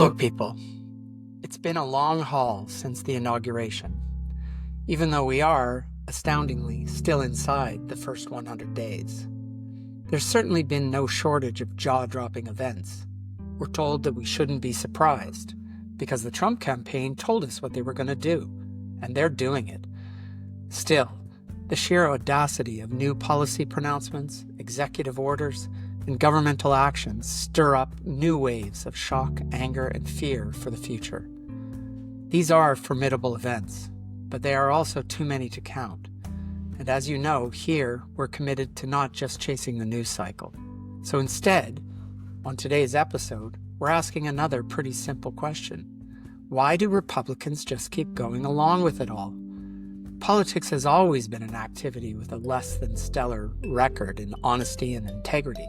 Look, people, it's been a long haul since the inauguration, even though we are, astoundingly, still inside the first 100 days. There's certainly been no shortage of jaw-dropping events. We're told that we shouldn't be surprised, because the Trump campaign told us what they were going to do, and they're doing it. Still, the sheer audacity of new policy pronouncements, executive orders, and governmental actions stir up new waves of shock, anger, and fear for the future. These are formidable events, but they are also too many to count. And as you know, here we're committed to not just chasing the news cycle. So instead, on today's episode, we're asking another pretty simple question. Why do Republicans just keep going along with it all? Politics has always been an activity with a less than stellar record in honesty and integrity.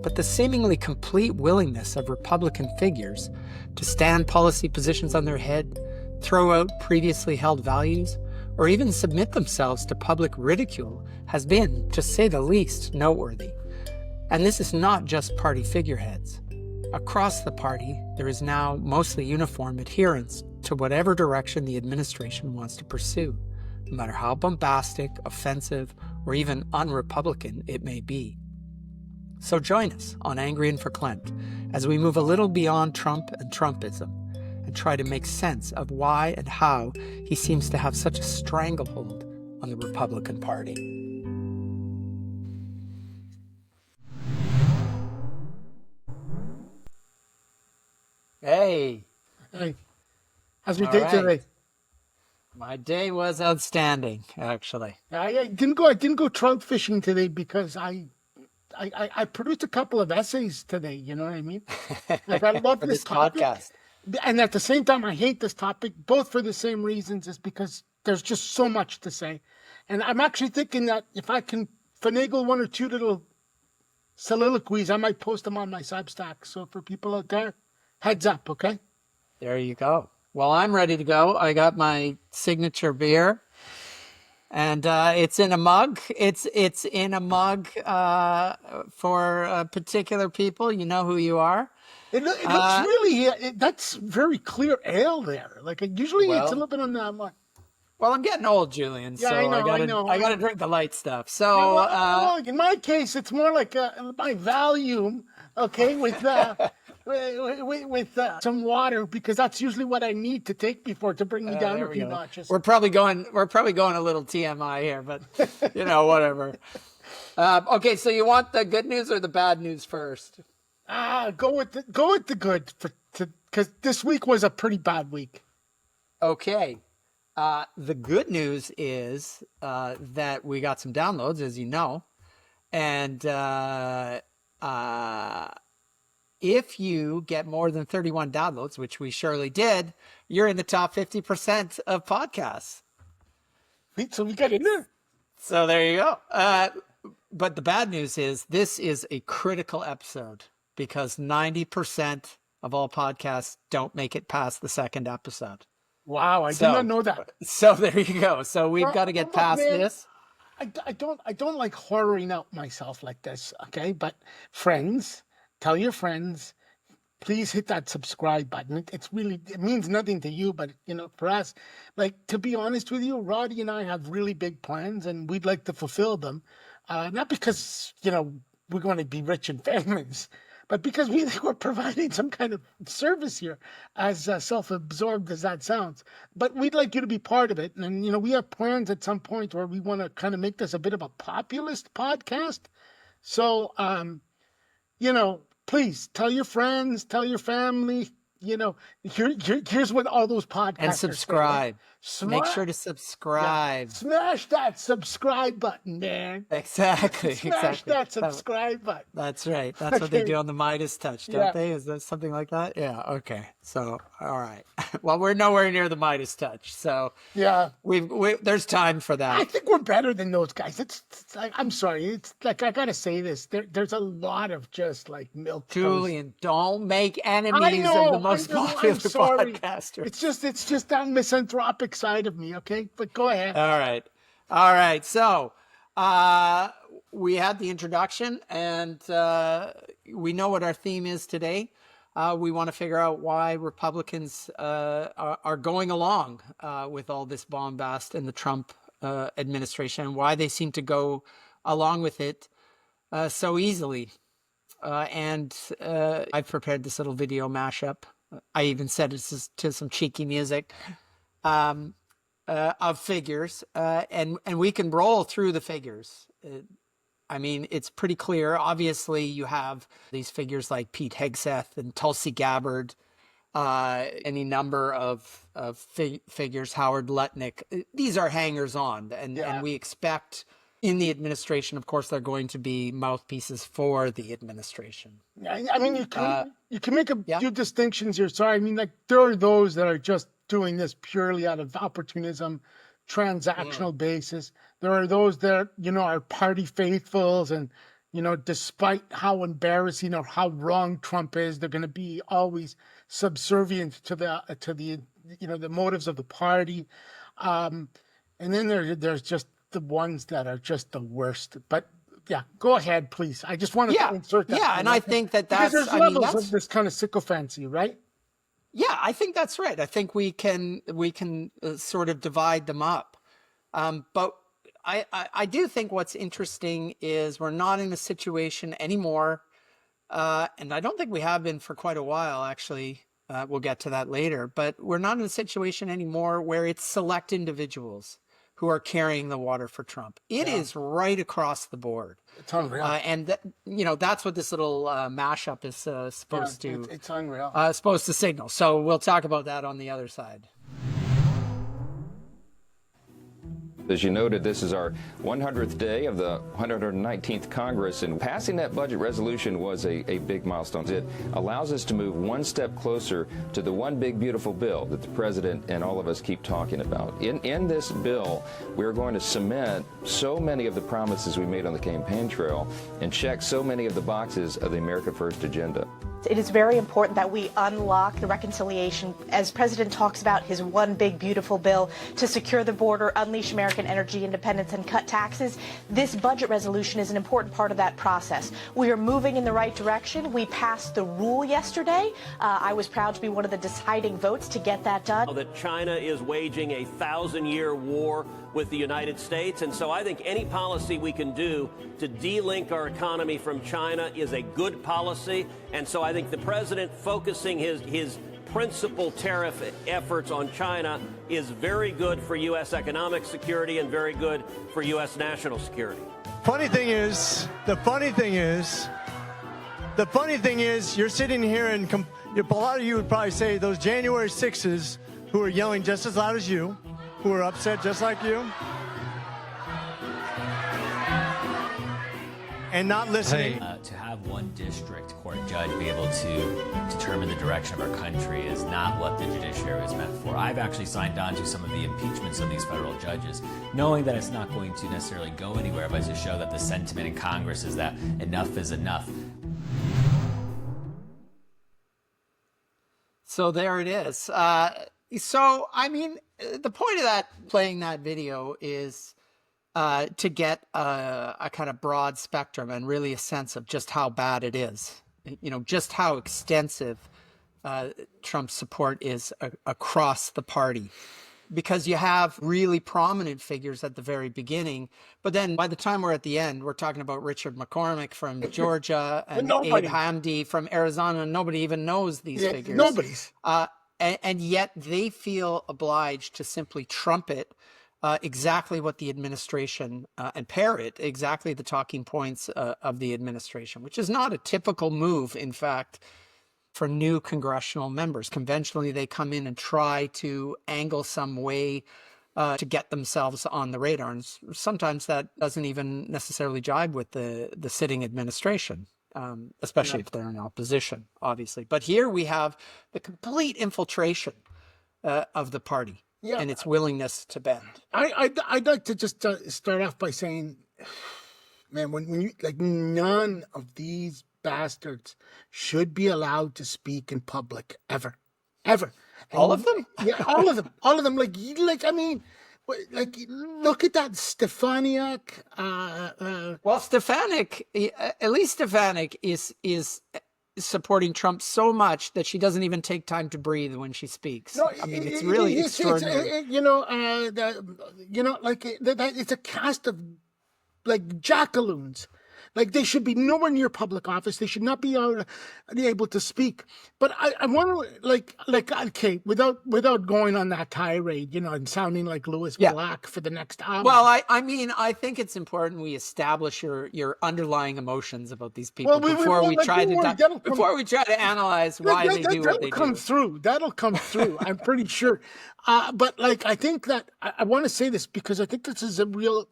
But the seemingly complete willingness of Republican figures to stand policy positions on their head, throw out previously held values, or even submit themselves to public ridicule has been, to say the least, noteworthy. And this is not just party figureheads. Across the party, there is now mostly uniform adherence to whatever direction the administration wants to pursue, no matter how bombastic, offensive, or even un-Republican it may be. So join us on Angry and Verklempt as we move a little beyond Trump and Trumpism and try to make sense of why and how he seems to have such a stranglehold on the Republican Party. Hey. Hey. How's your day today? My day was outstanding, actually. I didn't go trout fishing today because I produced a couple of essays today, you know what I mean? Like, I love this topic. Podcast. And at the same time, I hate this topic, both for the same reasons, is because there's just so much to say. And I'm actually thinking that if I can finagle one or two little soliloquies, I might post them on my Substack. So for people out there, heads up, okay? There you go. Well, I'm ready to go. I got my signature beer. And it's in a mug. It's in a mug for particular people. You know who you are. It looks really, that's very clear ale there. Like, usually it's a little bit on that one. Well, I'm getting old, Julian, so I got to drink the light stuff. So, well, in my case, it's more like my Valium, okay, with some water, because that's usually what I need to take to bring me down a few notches. We're probably going a little TMI here, but whatever. Okay, so you want the good news or the bad news first? Go with the good, because this week was a pretty bad week. Okay. The good news is that we got some downloads, as you know, and if you get more than 31 downloads, which we surely did, you're in the top 50% of podcasts. So we got in there. So there you go. But the bad news is this is a critical episode because 90% of all podcasts don't make it past the second episode. Wow, I did not know that. So there you go. So we've got to get past this. I don't like horroring out myself like this, okay? But friends, tell your friends, please hit that subscribe button. It means nothing to you, but for us, like, to be honest with you, Roddy and I have really big plans and we'd like to fulfill them. Not because, we're going to be rich and famous, but because we think we're providing some kind of service here, as self-absorbed as that sounds. But we'd like you to be part of it. And, we have plans at some point where we want to kind of make this a bit of a populist podcast. So, please tell your friends, tell your family, here's what all those podcasts and subscribe. Make sure to subscribe. Yeah. Smash that subscribe button, man. Exactly. Smash that subscribe button. That's right. That's what they do on the Midas touch, don't they? Is that something like that? Yeah. Okay. So, all right. Well, we're nowhere near the Midas touch. So yeah, there's time for that. I think we're better than those guys. It's like, I'm sorry. It's like, I got to say this. There's a lot of just like milk. Julian, don't make enemies of the most popular podcaster. It's just that misanthropic side of me, okay? But go ahead. All right. So we had the introduction, and we know what our theme is today. We want to figure out why Republicans are going along with all this bombast in the Trump administration, and why they seem to go along with it so easily. I've prepared this little video mashup. I even set it to some cheeky music of figures, and we can roll through the figures. I mean, it's pretty clear. Obviously, you have these figures like Pete Hegseth and Tulsi Gabbard, any number of figures, Howard Lutnick. These are hangers-on, and we expect in the administration, of course, they're going to be mouthpieces for the administration. I mean, you can make a few distinctions here. So, I mean, like, there are those that are just doing this purely out of opportunism, transactional basis. There are those that, are party faithfuls, and, despite how embarrassing or how wrong Trump is, they're going to be always subservient to the motives of the party. And then there's just the ones that are just the worst. But yeah, go ahead, please. I just wanted to insert that. Yeah, and I think that's... Because there's levels of this kind of sycophancy, right? Yeah, I think that's right. I think we can sort of divide them up. But I do think what's interesting is we're not in a situation anymore, and I don't think we have been for quite a while, actually. We'll get to that later. But we're not in a situation anymore where it's select individuals who are carrying the water for Trump. It is right across the board. It's unreal. And that's what this little mashup is supposed to... It's unreal. Supposed to signal. So we'll talk about that on the other side. As you noted, this is our 100th day of the 119th Congress, and passing that budget resolution was a big milestone. It allows us to move one step closer to the one big beautiful bill that the president and all of us keep talking about. In this bill, we're going to cement so many of the promises we made on the campaign trail and check so many of the boxes of the America First agenda. It is very important that we unlock the reconciliation, as President talks about his one big beautiful bill to secure the border, unleash American energy independence, and cut taxes. This budget resolution is an important part of that process. We are moving in the right direction. We passed the rule yesterday. I was proud to be one of the deciding votes to get that done. That China is waging a 1,000-year war with the United States, and so I think any policy we can do to de-link our economy from China is a good policy, and so I think the president focusing his principal tariff efforts on China is very good for U.S. economic security and very good for U.S. national security. The funny thing is, you're sitting here and a lot of you would probably say those January 6s who are yelling just as loud as you, who are upset just like you, and not listening. To have one district court judge be able to determine the direction of our country is not what the judiciary is meant for. I've actually signed on to some of the impeachments of these federal judges, knowing that it's not going to necessarily go anywhere, but to show that the sentiment in Congress is that enough is enough. So there it is. So, I mean, the point of playing that video is to get a kind of broad spectrum and really a sense of just how bad it is, just how extensive Trump's support is across the party. Because you have really prominent figures at the very beginning, but then by the time we're at the end, we're talking about Richard McCormick from Georgia and Abe Hamdi from Arizona. Nobody even knows these figures. Nobody's. And yet they feel obliged to simply trumpet exactly what the administration and parrot exactly the talking points of the administration, which is not a typical move, in fact, for new congressional members. Conventionally, they come in and try to angle some way to get themselves on the radar. And sometimes that doesn't even necessarily jibe with the sitting administration, especially if they're in opposition, obviously. But here we have the complete infiltration of the party and its willingness to bend. I'd like to just start off by saying, man, when you, like, none of these bastards should be allowed to speak in public ever. And all of them? Yeah, all of them. Like I mean, like, look at that Stefaniak. Well, Stefanik, at least Stefanik is supporting Trump so much that she doesn't even take time to breathe when she speaks. No, I mean, it's really extraordinary. It's a cast of like jackaloons. Like they should be nowhere near public office. They should not be able to speak. But I want to okay, without going on that tirade, and sounding like Lewis Black for the next hour. Well, I think it's important we establish your underlying emotions about these people before we try to analyze why they do what they do. That'll come through. I'm pretty sure. But I think that I want to say this because I think this is a real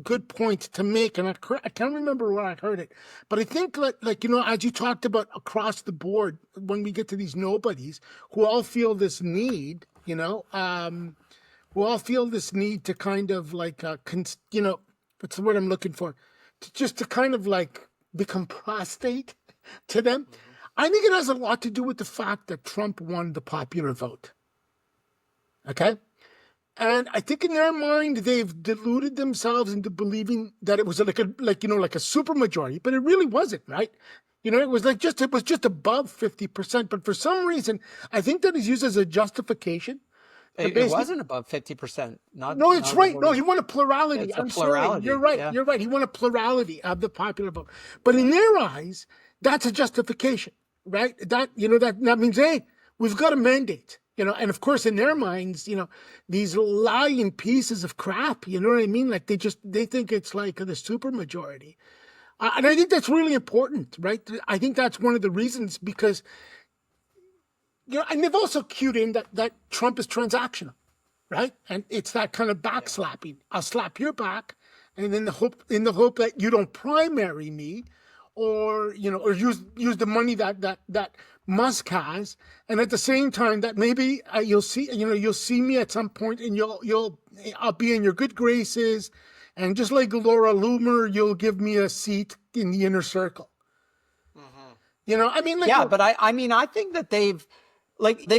good point to make, and I can't remember where I heard it, but I think as you talked about across the board, when we get to these nobodies who all feel this need, who all feel this need to kind of what's the word I'm looking for, to kind of become prostate to them. I think it has a lot to do with the fact that Trump won the popular vote. Okay. And I think in their mind, they've deluded themselves into believing that it was like a super majority, but it really wasn't, right? It was just above 50%. But for some reason, I think that is used as a justification. It wasn't above 50%. No, it's right. No, he won a plurality. It's a plurality. Sorry. You're right. Yeah. You're right. He won a plurality of the popular vote. But in their eyes, that's a justification, right? That means, hey, we've got a mandate. And of course, in their minds, these lying pieces of crap, you know what I mean? Like they think it's like the super majority. And I think that's really important, right? I think that's one of the reasons because, and they've also cued in that Trump is transactional, right? And it's that kind of backslapping. I'll slap your back, and in the hope that you don't primary me, or use the money that Musk has, and at the same time that maybe you'll see me at some point, and I'll be in your good graces, and just like Laura Loomer, you'll give me a seat in the inner circle. Mm-hmm. But I think that they've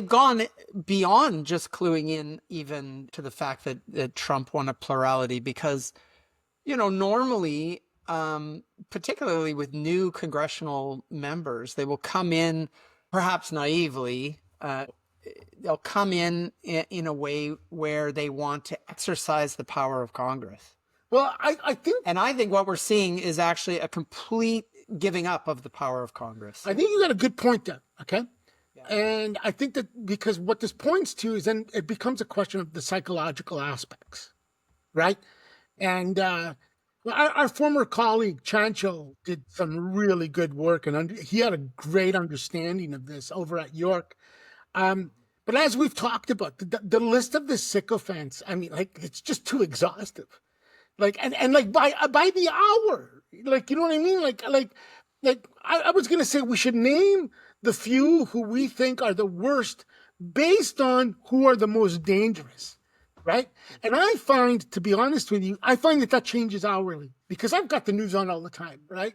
gone beyond just cluing in even to the fact that Trump won a plurality, because normally, particularly with new congressional members, they will come in perhaps naively. They'll come in a way where they want to exercise the power of Congress. Well, I think what we're seeing is actually a complete giving up of the power of Congress. I think you got a good point there. Okay. Yeah. And I think that because what this points to is then it becomes a question of the psychological aspects, right? And our former colleague Chancho did some really good work, and he had a great understanding of this over at York. But as we've talked about, the list of the sycophants, it's just too exhaustive. By the hour, you know what I mean? I was gonna say we should name the few who we think are the worst based on who are the most dangerous. Right. And I find, to be honest with you, that changes hourly because I've got the news on all the time. Right.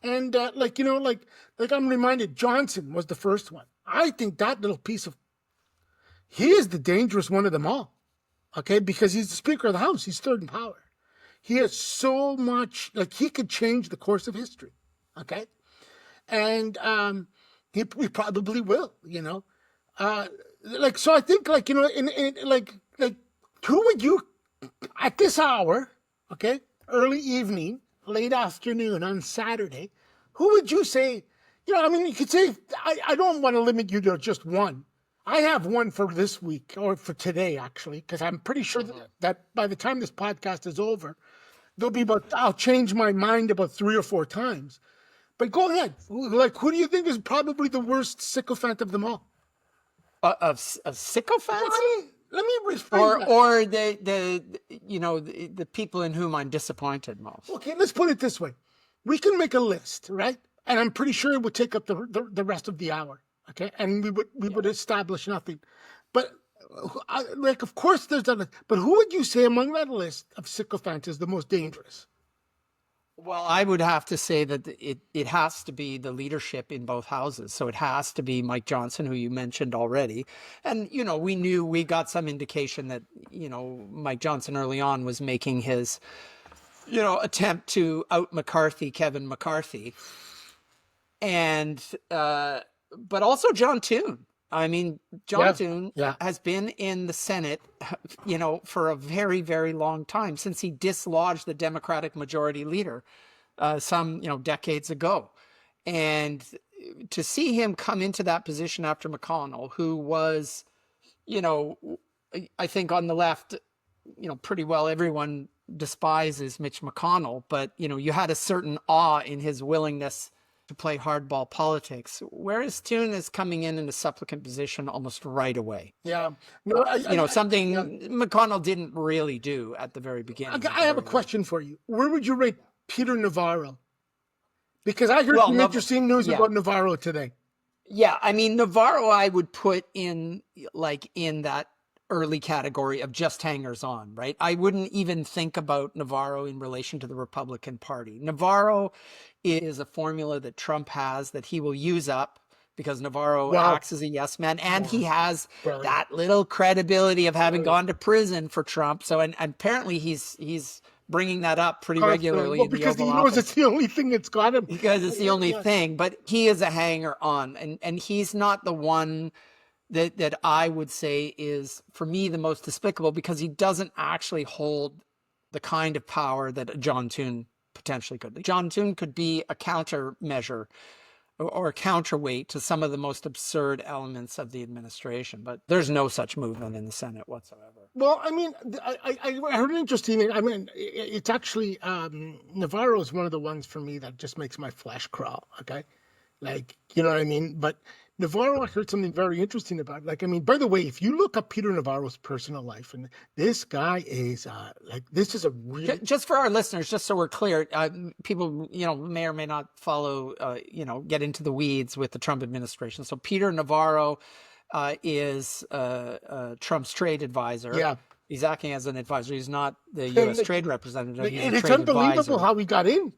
And I'm reminded Johnson was the first one. I think that little piece of he is the dangerous one of them all. OK, because he's the Speaker of the House. He's third in power. He has so much he could change the course of history. OK, and he probably will, so I think who would you, at this hour, okay, early evening, late afternoon on Saturday, who would you say, you could say, I don't want to limit you to just one. I have one for this week, or for today, actually, because I'm pretty sure that by the time this podcast is over, I'll change my mind about 3 or 4 times. But go ahead. Who do you think is probably the worst sycophant of them all? Of sycophants? Let me rephrase that. Or the people in whom I'm disappointed most. Okay, let's put it this way. We can make a list, right? And I'm pretty sure it would take up the rest of the hour. Okay, and we would establish nothing. But of course there's that. But who would you say among that list of sycophants is the most dangerous? Well, I would have to say that it has to be the leadership in both houses. So it has to be Mike Johnson, who you mentioned already. And, we got some indication that, Mike Johnson early on was making his, attempt to out McCarthy, Kevin McCarthy. and but also John Toon. I mean, John Toon has been in the Senate, for a very, very long time, since he dislodged the Democratic majority leader some decades ago. And to see him come into that position after McConnell, who was, I think on the left, pretty well everyone despises Mitch McConnell, but you had a certain awe in his willingness to play hardball politics, whereas Toon is coming in a supplicant position almost right away. Yeah. Something McConnell didn't really do at the very beginning. I have a question for you. Where would you rate Peter Navarro? Because I heard some interesting news about Navarro today. Yeah, I mean, Navarro I would put in that early category of just hangers on, right? I wouldn't even think about Navarro in relation to the Republican Party. Navarro is a formula that Trump has that he will use up because Navarro acts as a yes man, and he has that little credibility of having gone to prison for Trump. So, and apparently he's bringing that up pretty regularly in the Oval Office. Because he knows it's the only thing that's got him. Because it's the only thing, but he is a hanger on, and he's not the one that I would say is, for me, the most despicable, because he doesn't actually hold the kind of power that John Toon potentially could. John Toon could be a countermeasure or a counterweight to some of the most absurd elements of the administration, but there's no such movement in the Senate whatsoever. Well, I mean, I heard an interesting thing. I mean, it's actually, Navarro is one of the ones for me that just makes my flesh crawl, okay? You know what I mean? But Navarro, I heard something very interesting about. By the way, if you look up Peter Navarro's personal life, and this guy is this is a really... Just for our listeners, just so we're clear, people, may or may not follow, get into the weeds with the Trump administration. So Peter Navarro is Trump's trade advisor. Yeah. He's acting as an advisor. He's not the U.S. trade representative. He's it's unbelievable how he got in.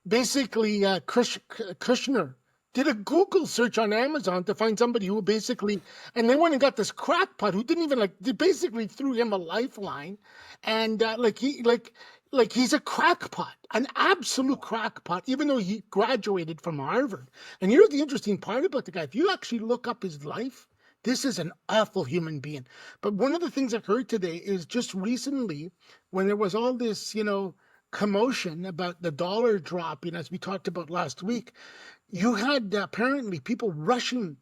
Basically, Kushner did a Google search on Amazon to find somebody who basically, and they went and got this crackpot who didn't even they basically threw him a lifeline, and he's a crackpot, an absolute crackpot, even though he graduated from Harvard. And here's the interesting part about the guy: if you actually look up his life, this is an awful human being. But one of the things I heard today is just recently, when there was all this, commotion about the dollar dropping, as we talked about last week, you had apparently people rushing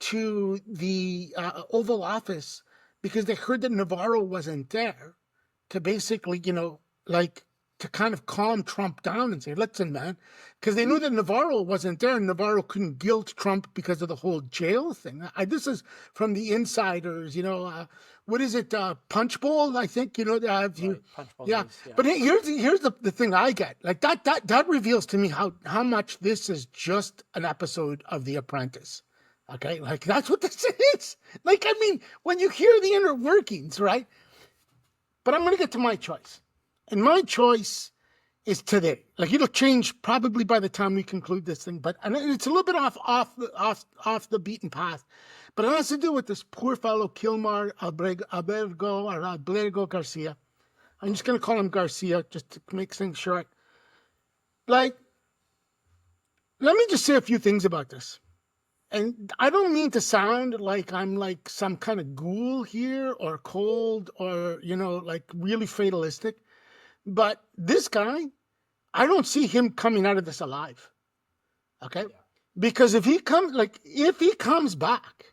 to the Oval Office because they heard that Navarro wasn't there to basically, to kind of calm Trump down and say, listen, man, because they knew that Navarro wasn't there and Navarro couldn't guilt Trump because of the whole jail thing. This is from the insiders, what is it? Punch Bowl, I think, Punch Bowl yeah. News, yeah. But here's the thing I get. That reveals to me how much this is just an episode of The Apprentice. Okay? That's what this is. When you hear the inner workings, right? But I'm going to get to my choice. And my choice is today. It'll change probably by the time we conclude this thing, and it's a little bit off the beaten path. But it has to do with this poor fellow Kilmar Albergo Garcia. I'm just going to call him Garcia just to make things short. Let me just say a few things about this. And I don't mean to sound like I'm some kind of ghoul here or cold or, really fatalistic. But this guy, I don't see him coming out of this alive. Okay? Yeah. Because if he comes back,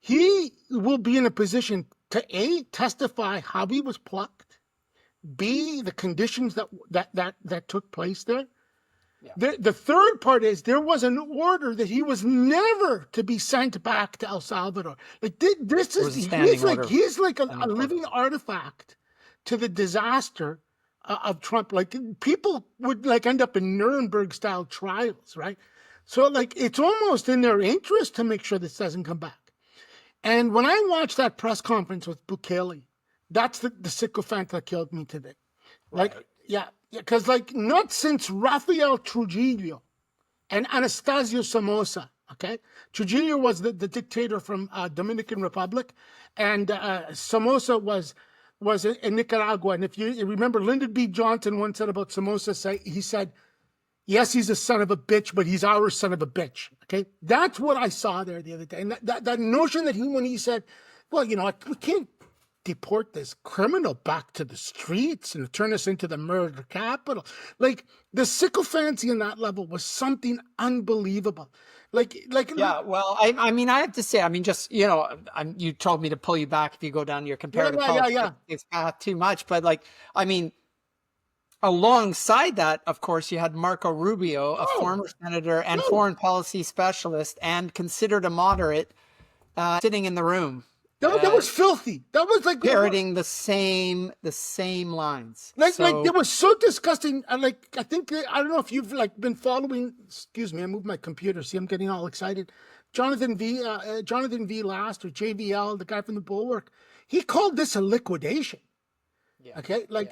he will be in a position to A, testify how he was plucked, B, the conditions that took place there. Yeah. The third part is there was an order that he was never to be sent back to El Salvador. He's like a living artifact to the disaster of Trump. People would end up in Nuremberg style trials, right? So it's almost in their interest to make sure this doesn't come back. And when I watched that press conference with Bukele, that's the sycophant that killed me today. Because not since Rafael Trujillo and Anastasio Somoza, okay? Trujillo was the dictator from Dominican Republic, and Somoza was in Nicaragua. And if you remember, Lyndon B. Johnson once said about Somoza, he said, Yes, he's a son of a bitch, but he's our son of a bitch. Okay, that's what I saw there the other day, and that notion that when he said, "Well, we can't deport this criminal back to the streets and turn us into the murder capital," like the sycophancy in that level was something unbelievable. Yeah, well, I mean, I have to say, I mean, just, you told me to pull you back if you go down your comparative politics path too much, but I mean, alongside that, of course, you had Marco Rubio, a former senator and foreign policy specialist and considered a moderate, sitting in the room. That was filthy. That was like parroting the same lines. Like it was so disgusting. I think I don't know if you've been following. Excuse me, I moved my computer. See, I'm getting all excited. Jonathan V. Last, or JVL, the guy from the Bulwark, he called this a liquidation. Yeah. Okay, I'm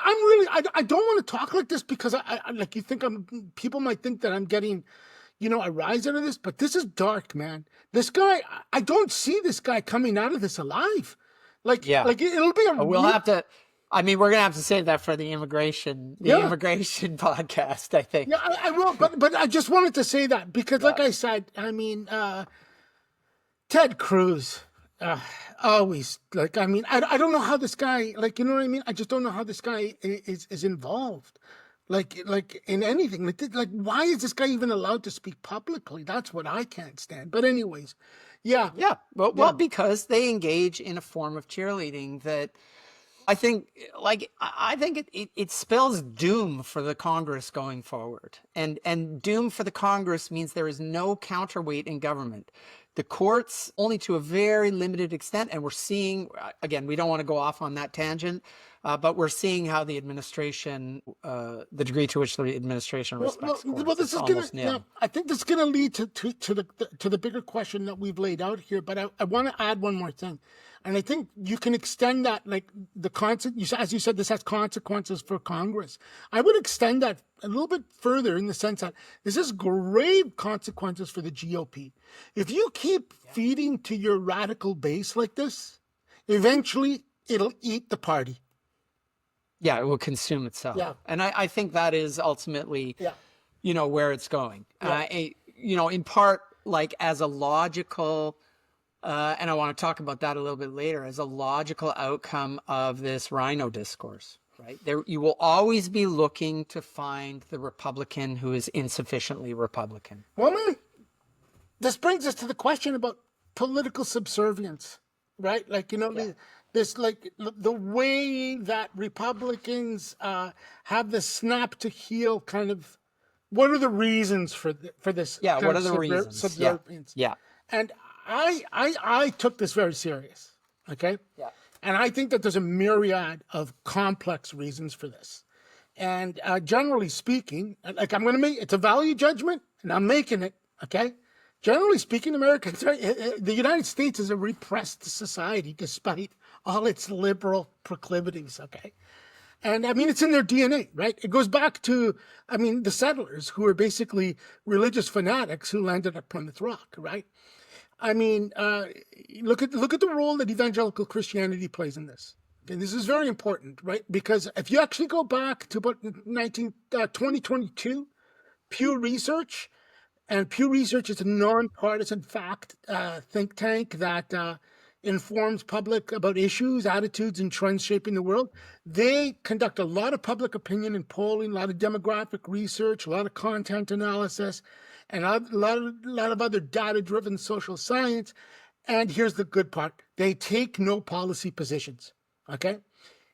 really I don't want to talk like this because I you think people might think that I'm getting a rise out of this, but this is dark, man. This guy, I don't see this guy coming out of this alive. It'll be we'll have to. I mean, we're gonna have to save that for the immigration podcast, I think. Yeah, I will. But I just wanted to say that because, like I said, I mean, Ted Cruz, always I don't know how this guy, you know what I mean? I just don't know how this guy is involved. In anything, why is this guy even allowed to speak publicly? That's what I can't stand. But anyways, well, because they engage in a form of cheerleading that I think, it spells doom for the Congress going forward, and doom for the Congress means there is no counterweight in government. The courts only to a very limited extent, and we're seeing, again, we don't want to go off on that tangent, but we're seeing how the administration, the degree to which the administration respects courts. Well, this is going I think this is going to lead to the bigger question that we've laid out here. But I want to add one more thing, and I think you can extend that, the concept. As you said, this has consequences for Congress. I would extend that a little bit further in the sense that this has grave consequences for the GOP. If you keep feeding to your radical base like this, eventually it'll eat the party. Yeah, it will consume itself. Yeah. And I think that is ultimately, where it's going. Yeah. In part, as a logical, and I want to talk about that a little bit later, as a logical outcome of this rhino discourse, right? You will always be looking to find the Republican who is insufficiently Republican. Well, man, this brings us to the question about political subservience, right? This the way that Republicans have the snap to heel kind of. What are the reasons for this? Yeah, what are the reasons? Subservience. Yeah. And I took this very serious. Okay. Yeah. And I think that there's a myriad of complex reasons for this. And generally speaking, I'm going to make it's a value judgment, and I'm making it. Okay. Generally speaking, the United States is a repressed society despite all its liberal proclivities, okay? And I mean, it's in their DNA, right? It goes back to, the settlers who were basically religious fanatics who landed at Plymouth Rock, right? I mean, look at the role that evangelical Christianity plays in this. Okay, this is very important, right? Because if you actually go back to about 2022, Pew Research, and Pew Research is a nonpartisan fact think tank that informs public about issues, attitudes, and trends shaping the world. They conduct a lot of public opinion and polling, a lot of demographic research, a lot of content analysis, and a lot of other data-driven social science. And here's the good part. They take no policy positions, okay?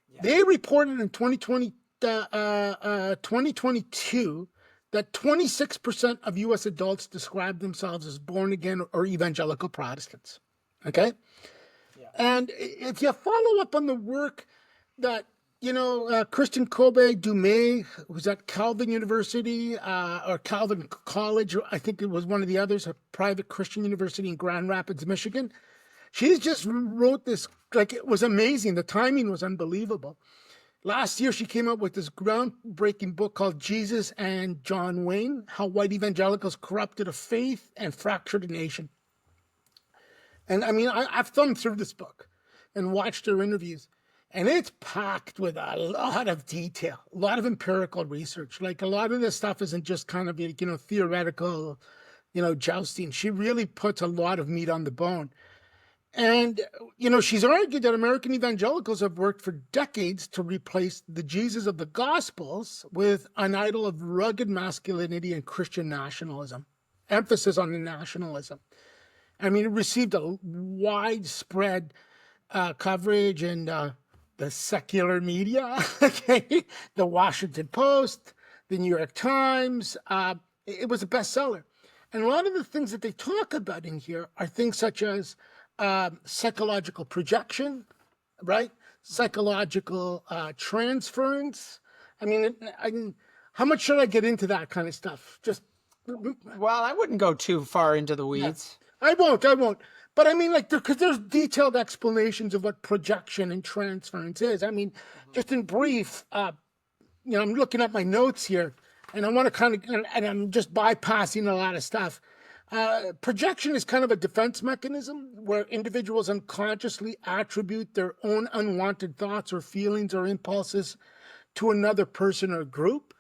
Yeah. They reported in 2022 that 26% of U.S. adults describe themselves as born-again or evangelical Protestants, okay? Yeah. And if you follow up on the work that, Christian Kobe Dumais, who's at Calvin University or Calvin College, or I think it was one of the others, a private Christian university in Grand Rapids, Michigan, she just wrote this, it was amazing. The timing was unbelievable. Last year, she came up with this groundbreaking book called Jesus and John Wayne, How White Evangelicals Corrupted a Faith and Fractured a Nation. And I've thumbed through this book and watched her interviews. And it's packed with a lot of detail, a lot of empirical research. Like, a lot of this stuff isn't just kind of, theoretical, jousting. She really puts a lot of meat on the bone. And, she's argued that American evangelicals have worked for decades to replace the Jesus of the Gospels with an idol of rugged masculinity and Christian nationalism, emphasis on the nationalism. I mean, it received a widespread coverage in the secular media, okay, the Washington Post, the New York Times. It was a bestseller. And a lot of the things that they talk about in here are things such as psychological projection, right? Psychological transference. I mean, how much should I get into that kind of stuff? Just Well, I wouldn't go too far into the weeds. I won't. But I mean, like, because there's detailed explanations of what projection and transference is. I mean, just in brief, I'm looking at my notes here, and I want to kind of, and I'm just bypassing a lot of stuff. Projection is kind of a defense mechanism where individuals unconsciously attribute their own unwanted thoughts or feelings or impulses to another person or group.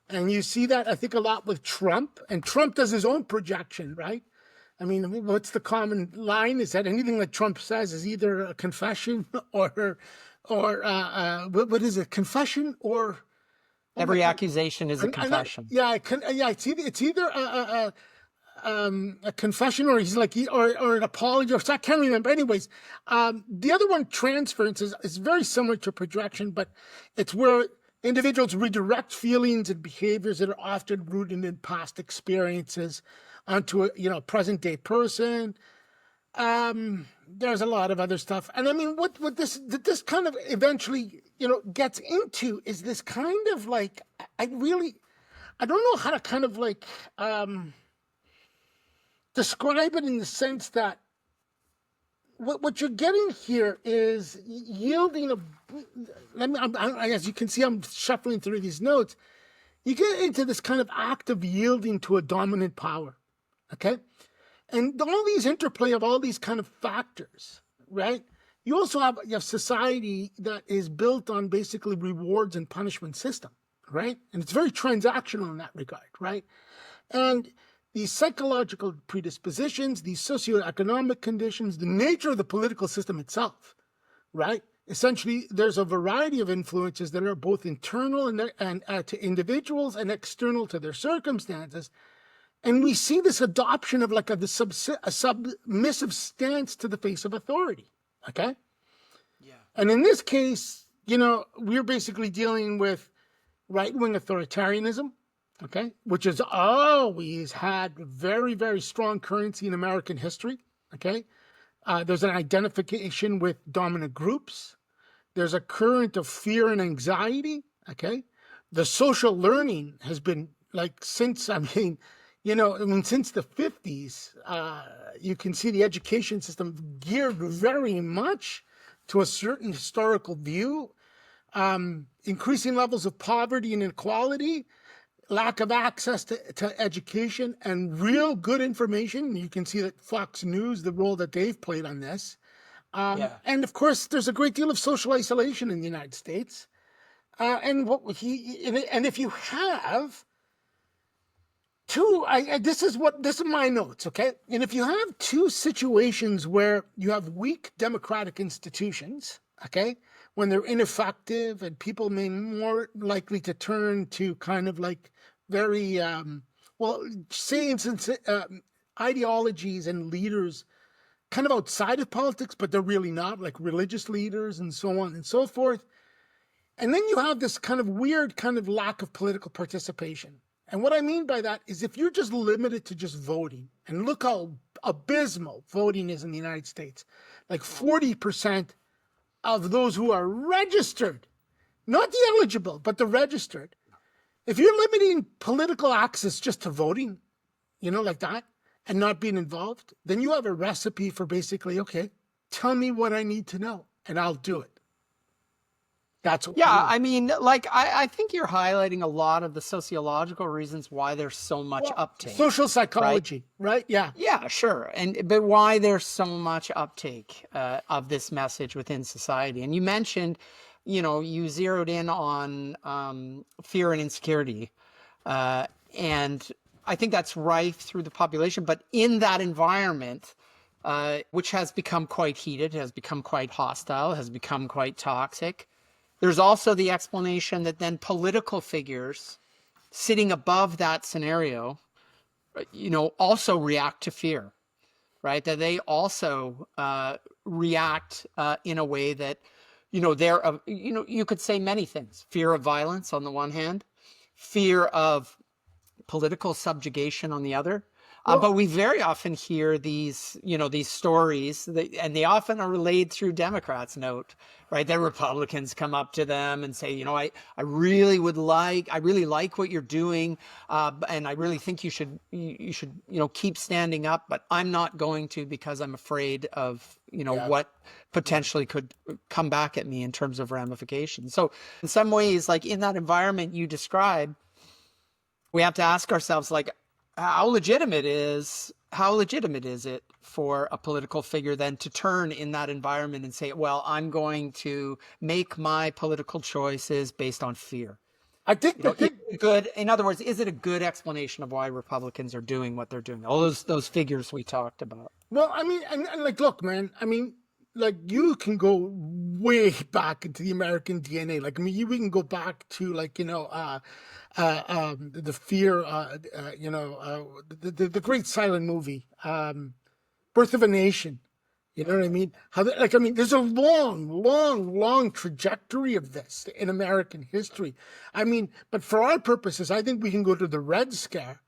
And you see that, I think, a lot with Trump. And Trump does his own projection, right? I mean, what's the common line? Is that anything that Trump says is either a confession or what is it? Confession or Every accusation is a confession. It's either a confession or he's like or an apology. Or I can't remember. Anyways, the other one, transference, is very similar to projection, but it's where individuals redirect feelings and behaviors that are often rooted in past experiences onto a present day person. There's a lot of other stuff, and I mean, what this kind of eventually gets into is this kind of like I don't know how to kind of like describe it in the sense that what you're getting here is yielding as you can see, I'm shuffling through these notes. You get into this kind of act of yielding to a dominant power, okay? And all these interplay of all these kind of factors, right? You also have society that is built on basically rewards and punishment system, right? And it's very transactional in that regard, right? And these psychological predispositions, these socioeconomic conditions, the nature of the political system itself, right? Essentially, there's a variety of influences that are both internal and to individuals and external to their circumstances. And we see this adoption of like a submissive stance to the face of authority, okay? Yeah. And in this case, we're basically dealing with right-wing authoritarianism, okay, which has always had very, very strong currency in American history, okay? There's an identification with dominant groups. There's a current of fear and anxiety, okay? The social learning has been like since the 50s, you can see the education system geared very much to a certain historical view, increasing levels of poverty and inequality, lack of access to education and real good information. You can see that Fox News, the role that they've played on this. And of course, there's a great deal of social isolation in the United States. And if you have two, this is my notes, okay? And if you have two situations where you have weak democratic institutions, okay, when they're ineffective and people may be more likely to turn to kind of like very, ideologies and leaders kind of outside of politics, but they're really not, like religious leaders and so on and so forth. And then you have this kind of weird kind of lack of political participation. And what I mean by that is if you're just limited to just voting, and look how abysmal voting is in the United States, like 40% of those who are registered, not the eligible, but the registered. If you're limiting political access just to voting, like that, and not being involved, then you have a recipe for basically, okay, tell me what I need to know, and I'll do it. That's what Yeah, I mean, like, I think you're highlighting a lot of the sociological reasons why there's so much uptake. social psychology, right? Yeah. Yeah, sure. But why there's so much uptake of this message within society. And you mentioned, you zeroed in on fear and insecurity. And I think that's rife through the population. But in that environment, which has become quite heated, has become quite hostile, has become quite toxic, there's also the explanation that then political figures sitting above that scenario, also react to fear, right? That they also react in a way that, you could say many things. Fear of violence on the one hand, fear of political subjugation on the other. But we very often hear these stories, and they often are relayed through Democrats, note, right? That Republicans come up to them and say, I really like what you're doing, and I really think you should keep standing up, but I'm not going to because I'm afraid of, what potentially could come back at me in terms of ramifications. So in some ways, like in that environment you describe, we have to ask ourselves, like, how legitimate is it for a political figure then to turn in that environment and say, well, I'm going to make my political choices based on fear? I think good. In other words, is it a good explanation of why Republicans are doing what they're doing? All those figures we talked about. Well, I mean, and like, look, man, I mean, like, you can go way back into the American DNA. Like, I mean, we can go back to, like, the fear, the great silent movie, Birth of a Nation. You know what I mean? There's a long trajectory of this in American history. I mean, but for our purposes, I think we can go to the Red Scare.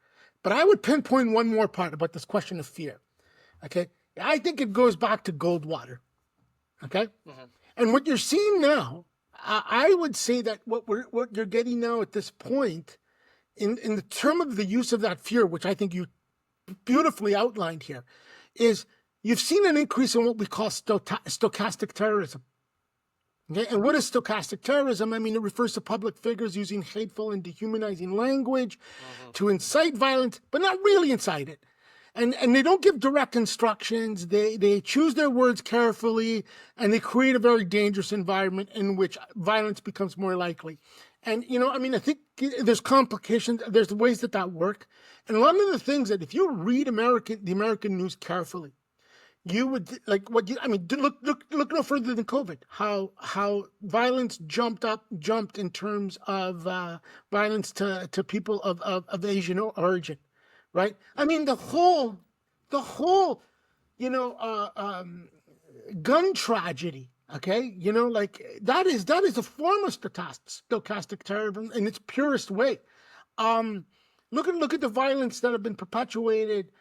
But I would pinpoint one more part about this question of fear. Okay? I think it goes back to Goldwater. Okay? Mm-hmm. And what you're seeing now, I would say that what you're getting now at this point, in the term of the use of that fear, which I think you beautifully outlined here, is you've seen an increase in what we call stochastic terrorism. Okay? And what is stochastic terrorism? I mean, it refers to public figures using hateful and dehumanizing language to incite violence, but not really incite it. And they don't give direct instructions. They choose their words carefully, and they create a very dangerous environment in which violence becomes more likely. And, I think there's complications. There's ways that work. And one of the things that if you read the American news carefully, you would look no further than COVID, how violence jumped in terms of violence to people of Asian origin. Right? I mean, the whole, gun tragedy. Okay, that is a form of stochastic terrorism in its purest way. Look at the violence that have been perpetuated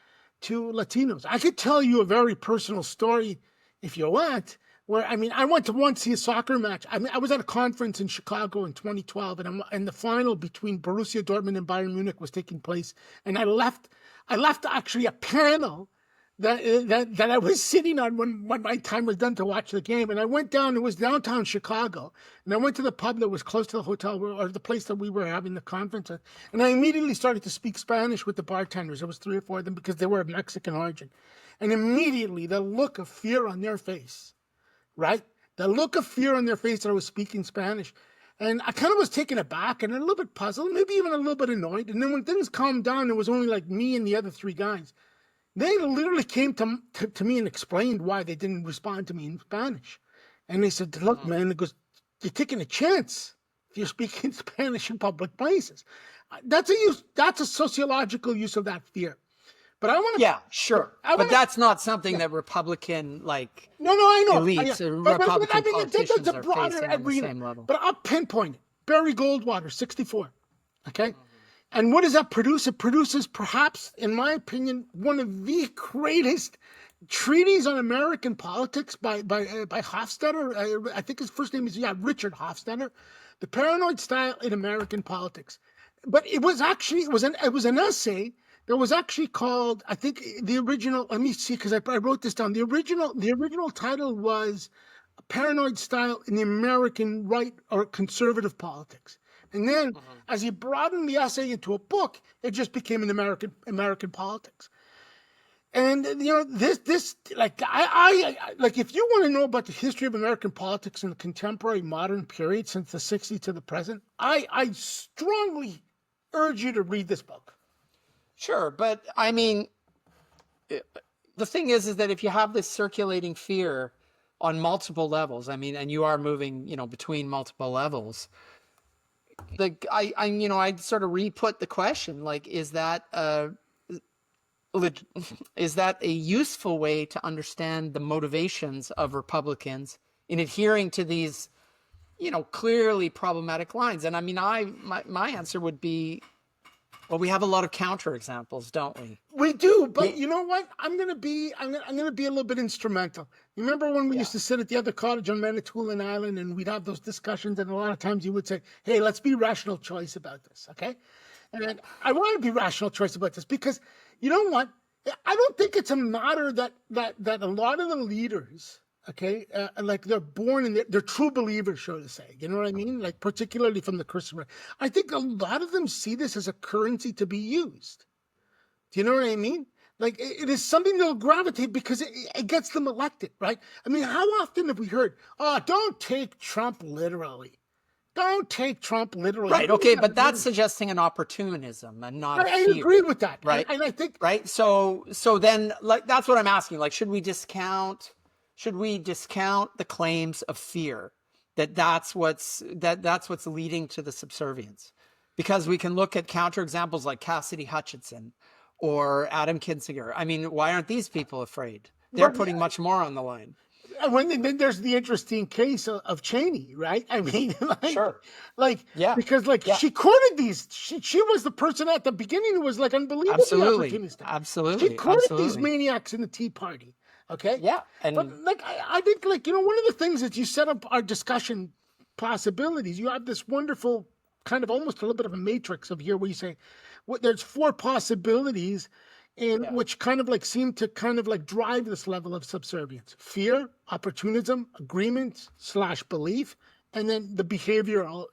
to Latinos. I could tell you a very personal story if you want. Where I went to once see a soccer match. I was at a conference in Chicago in 2012, and the final between Borussia Dortmund and Bayern Munich was taking place. And I left actually a panel that I was sitting on when my time was done to watch the game. And I went down. It was downtown Chicago, and I went to the pub that was close to the hotel or the place that we were having the conference at. And I immediately started to speak Spanish with the bartenders. There was 3 or 4 of them because they were of Mexican origin, and immediately the look of fear on their face. Right? The look of fear on their face that I was speaking Spanish. And I kind of was taken aback and a little bit puzzled, maybe even a little bit annoyed. And then when things calmed down, it was only like me and the other 3 guys. They literally came to me and explained why they didn't respond to me in Spanish. And they said, look, man, it goes, you're taking a chance if you're speaking Spanish in public places. That's a sociological use of that fear. But I want to. Yeah, sure. But that's not something that Republican I know. Elites or Republican politicians are facing on the same level. But I'll pinpoint it. Barry Goldwater, 64. Okay? Mm-hmm. And what does that produce? It produces perhaps, in my opinion, one of the greatest treatises on American politics by Hofstadter. I think his first name is Richard Hofstadter. The Paranoid Style in American Politics. But it was an essay. There was actually called, I think the original, let me see, because I wrote this down. The original title was paranoid style in the American right or conservative politics. And then as he broadened the essay into a book, it just became an American politics. And this like I like, if you want to know about the history of American politics in the contemporary modern period since the 60s to the present, I strongly urge you to read this book. Sure, but I mean, the thing is that if you have this circulating fear on multiple levels, I mean, and you are moving, between multiple levels, I'd sort of re-put the question, like, is that a useful way to understand the motivations of Republicans in adhering to these, clearly problematic lines? And I mean, my answer would be, well, we have a lot of counterexamples, don't we? We do, but you know what? I'm gonna be a little bit instrumental. You remember when we used to sit at the other cottage on Manitoulin Island and we'd have those discussions, and a lot of times you would say, "Hey, let's be rational choice about this," okay? And I want to be rational choice about this because you know what? I don't think it's a matter that a lot of the leaders, okay, like they're born and they're true believers, so to say. You know what I mean? Like particularly from the Christian right. I think a lot of them see this as a currency to be used. Do you know what I mean? Like it is something they'll gravitate because it gets them elected, right? I mean, how often have we heard, "Oh, don't take Trump literally. Don't take Trump literally." Right. Okay, but that's suggesting an opportunism and not a fear. I agree with that. Right. And I think right. So then, like, that's what I'm asking. Like, should we discount the claims of fear that's what's leading to the subservience? Because we can look at counterexamples like Cassidy Hutchinson or Adam Kinzinger. I mean, why aren't these people afraid? They're putting much more on the line. Then there's the interesting case of Cheney, right? I mean, because she quoted these. She was the person at the beginning who was like unbelievably opportunistic. Absolutely. She quoted these maniacs in the Tea Party. Okay. Yeah. But like I think, like, one of the things that you set up our discussion possibilities, you have this wonderful kind of almost a little bit of a matrix of here where you say, there's 4 possibilities in which kind of like seem to kind of like drive this level of subservience: fear, opportunism, agreement / belief, and then the behavior. And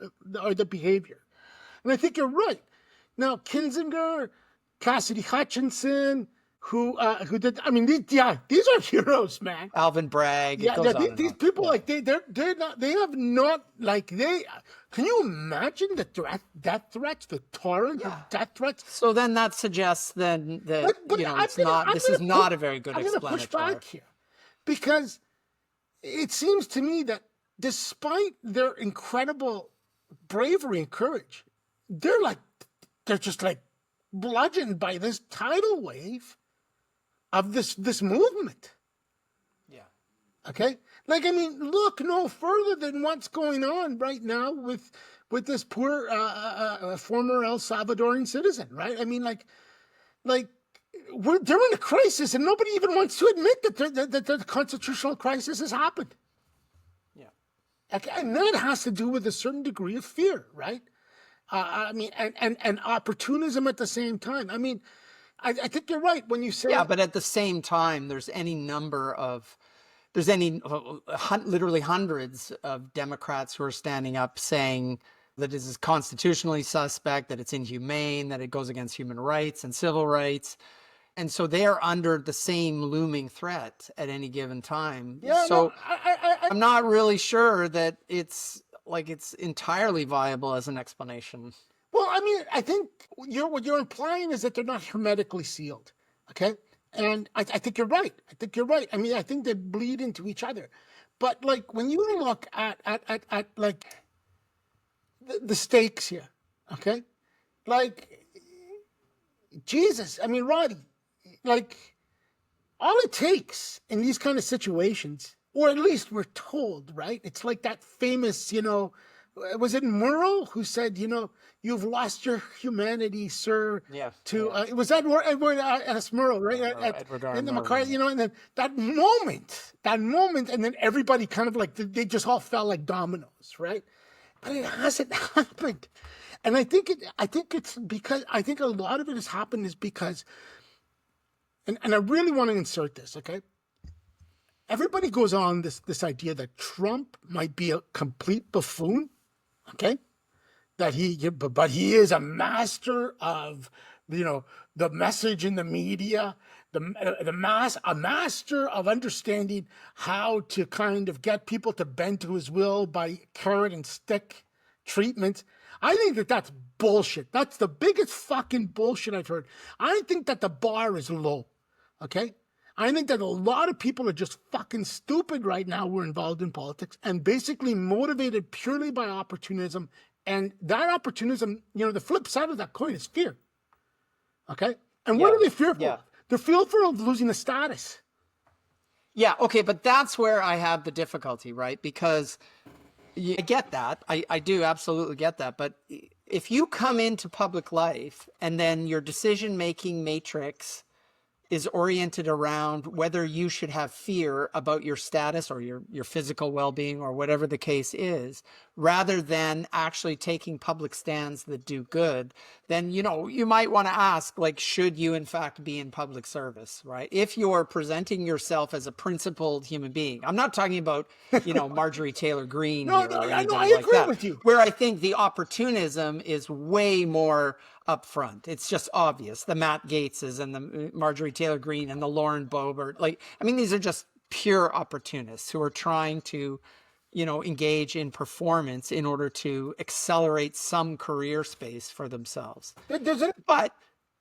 I think you're right. Now, Kinzinger, Cassidy Hutchinson, who did, I mean, these are heroes, man. Alvin Bragg. These people, like, they have not, like, can you imagine the death threats, the torrent of death threats? So then that suggests then that, this is not a very good explanatory. I'm going to push back here because it seems to me that despite their incredible bravery and courage, they're just like bludgeoned by this tidal wave of this movement. Yeah. Okay? Like, I mean, look no further than what's going on right now with this poor former El Salvadorian citizen, right? I mean, like they're in a crisis, and nobody even wants to admit that the constitutional crisis has happened. Yeah. Okay? And that has to do with a certain degree of fear, right? I mean, and opportunism at the same time. I mean, I think you're right when you say... Yeah, but at the same time, there's literally hundreds of Democrats who are standing up saying that this is constitutionally suspect, that it's inhumane, that it goes against human rights and civil rights. And so they are under the same looming threat at any given time. Yeah, so no, I'm not really sure that it's entirely viable as an explanation. Well, I mean, I think what you're implying is that they're not hermetically sealed, okay? And I think you're right. I mean, I think they bleed into each other. But, like, when you look at like, the stakes here, okay? Like, Jesus, I mean, Roddy, like, all it takes in these kind of situations, or at least we're told, right? It's like that famous, was it Murrow who said, "You've lost your humanity, sir"? Yeah. Was that Edward S. Murrow, right? Edward R. And the Murrow, McCarthy, and then that moment, and then everybody kind of like, they just all fell like dominoes, right? But it hasn't happened. And I think it's because, I think a lot of it has happened is because, and I really want to insert this, okay? everybody goes on this idea that Trump might be a complete buffoon, okay? But he is a master of, the message in the media, a master of understanding how to kind of get people to bend to his will by carrot and stick treatment. I think that that's bullshit. That's the biggest fucking bullshit I've heard. I think that the bar is low, okay? I think that a lot of people are just fucking stupid right now who are involved in politics and basically motivated purely by opportunism. And that opportunism, the flip side of that coin is fear, okay? And what are they fearful of? They're fearful of losing the status. Yeah, okay, but that's where I have the difficulty, right? Because I get that. I do absolutely get that. But if you come into public life and then your decision-making matrix is oriented around whether you should have fear about your status or your physical well-being or whatever the case is, rather than actually taking public stands that do good, then, you might want to ask, like, should you in fact be in public service, right? If you're presenting yourself as a principled human being. I'm not talking about, Marjorie Taylor Greene No, here or I anything like agree that, with you. where I think the opportunism is way more upfront. It's just obvious. The Matt Gaetzes and the Marjorie Taylor Greene and the Lauren Boebert, these are just pure opportunists who are trying to, engage in performance in order to accelerate some career space for themselves. But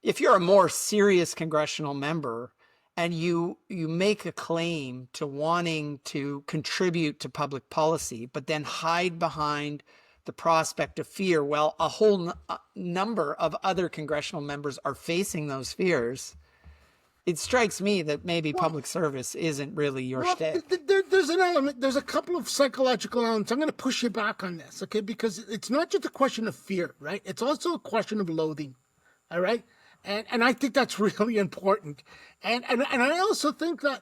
if you're a more serious congressional member and you make a claim to wanting to contribute to public policy, but then hide behind the prospect of fear, well, a whole number of other congressional members are facing those fears. It strikes me that maybe public service isn't really your shtick. There's an element, there's a couple of psychological elements. I'm going to push you back on this, okay? Because it's not just a question of fear, right? It's also a question of loathing, all right? And I think that's really important. And I also think that,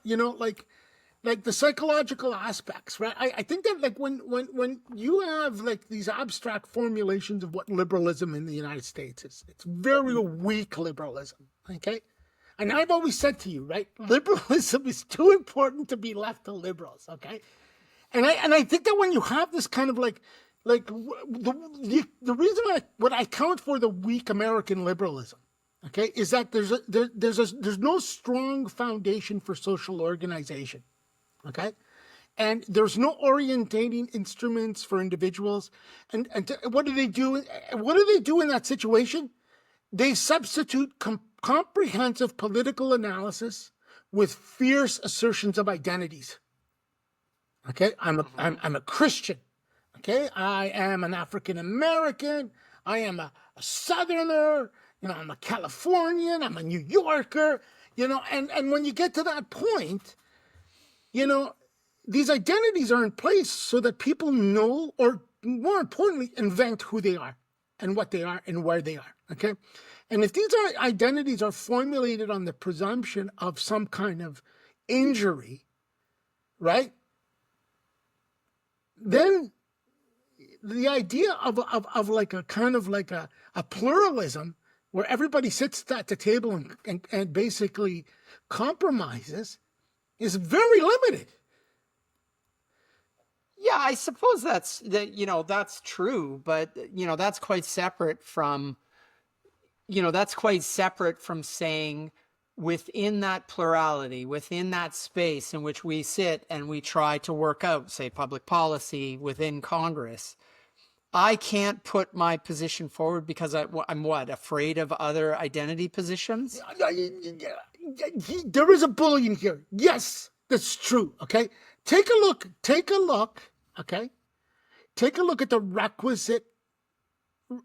like the psychological aspects, right? I think that when you have these abstract formulations of what liberalism in the United States is, it's very weak liberalism, okay? And I've always said to you, right, liberalism is too important to be left to liberals, okay? And I think that when you have this kind of the reason what I count for the weak American liberalism, okay, is that there's no strong foundation for social organization. Okay, and there's no orientating instruments for individuals. And what do they do? What do they do in that situation? They substitute comprehensive political analysis with fierce assertions of identities. Okay, I'm a Christian. Okay, I am an African American. I am a Southerner. I'm a Californian. I'm a New Yorker. And when you get to that point, these identities are in place so that people know, or more importantly, invent who they are and what they are and where they are, okay? And if these identities are formulated on the presumption of some kind of injury, right, then the idea of like a kind of like a pluralism where everybody sits at the table and basically compromises is very limited. Yeah, I suppose that's true, but that's quite separate from saying within that plurality, within that space in which we sit and we try to work out, say, public policy within Congress, I can't put my position forward because I'm afraid of other identity positions? There is a bullying here. Yes, that's true. Okay. Take a look. Okay. Take a look at the requisite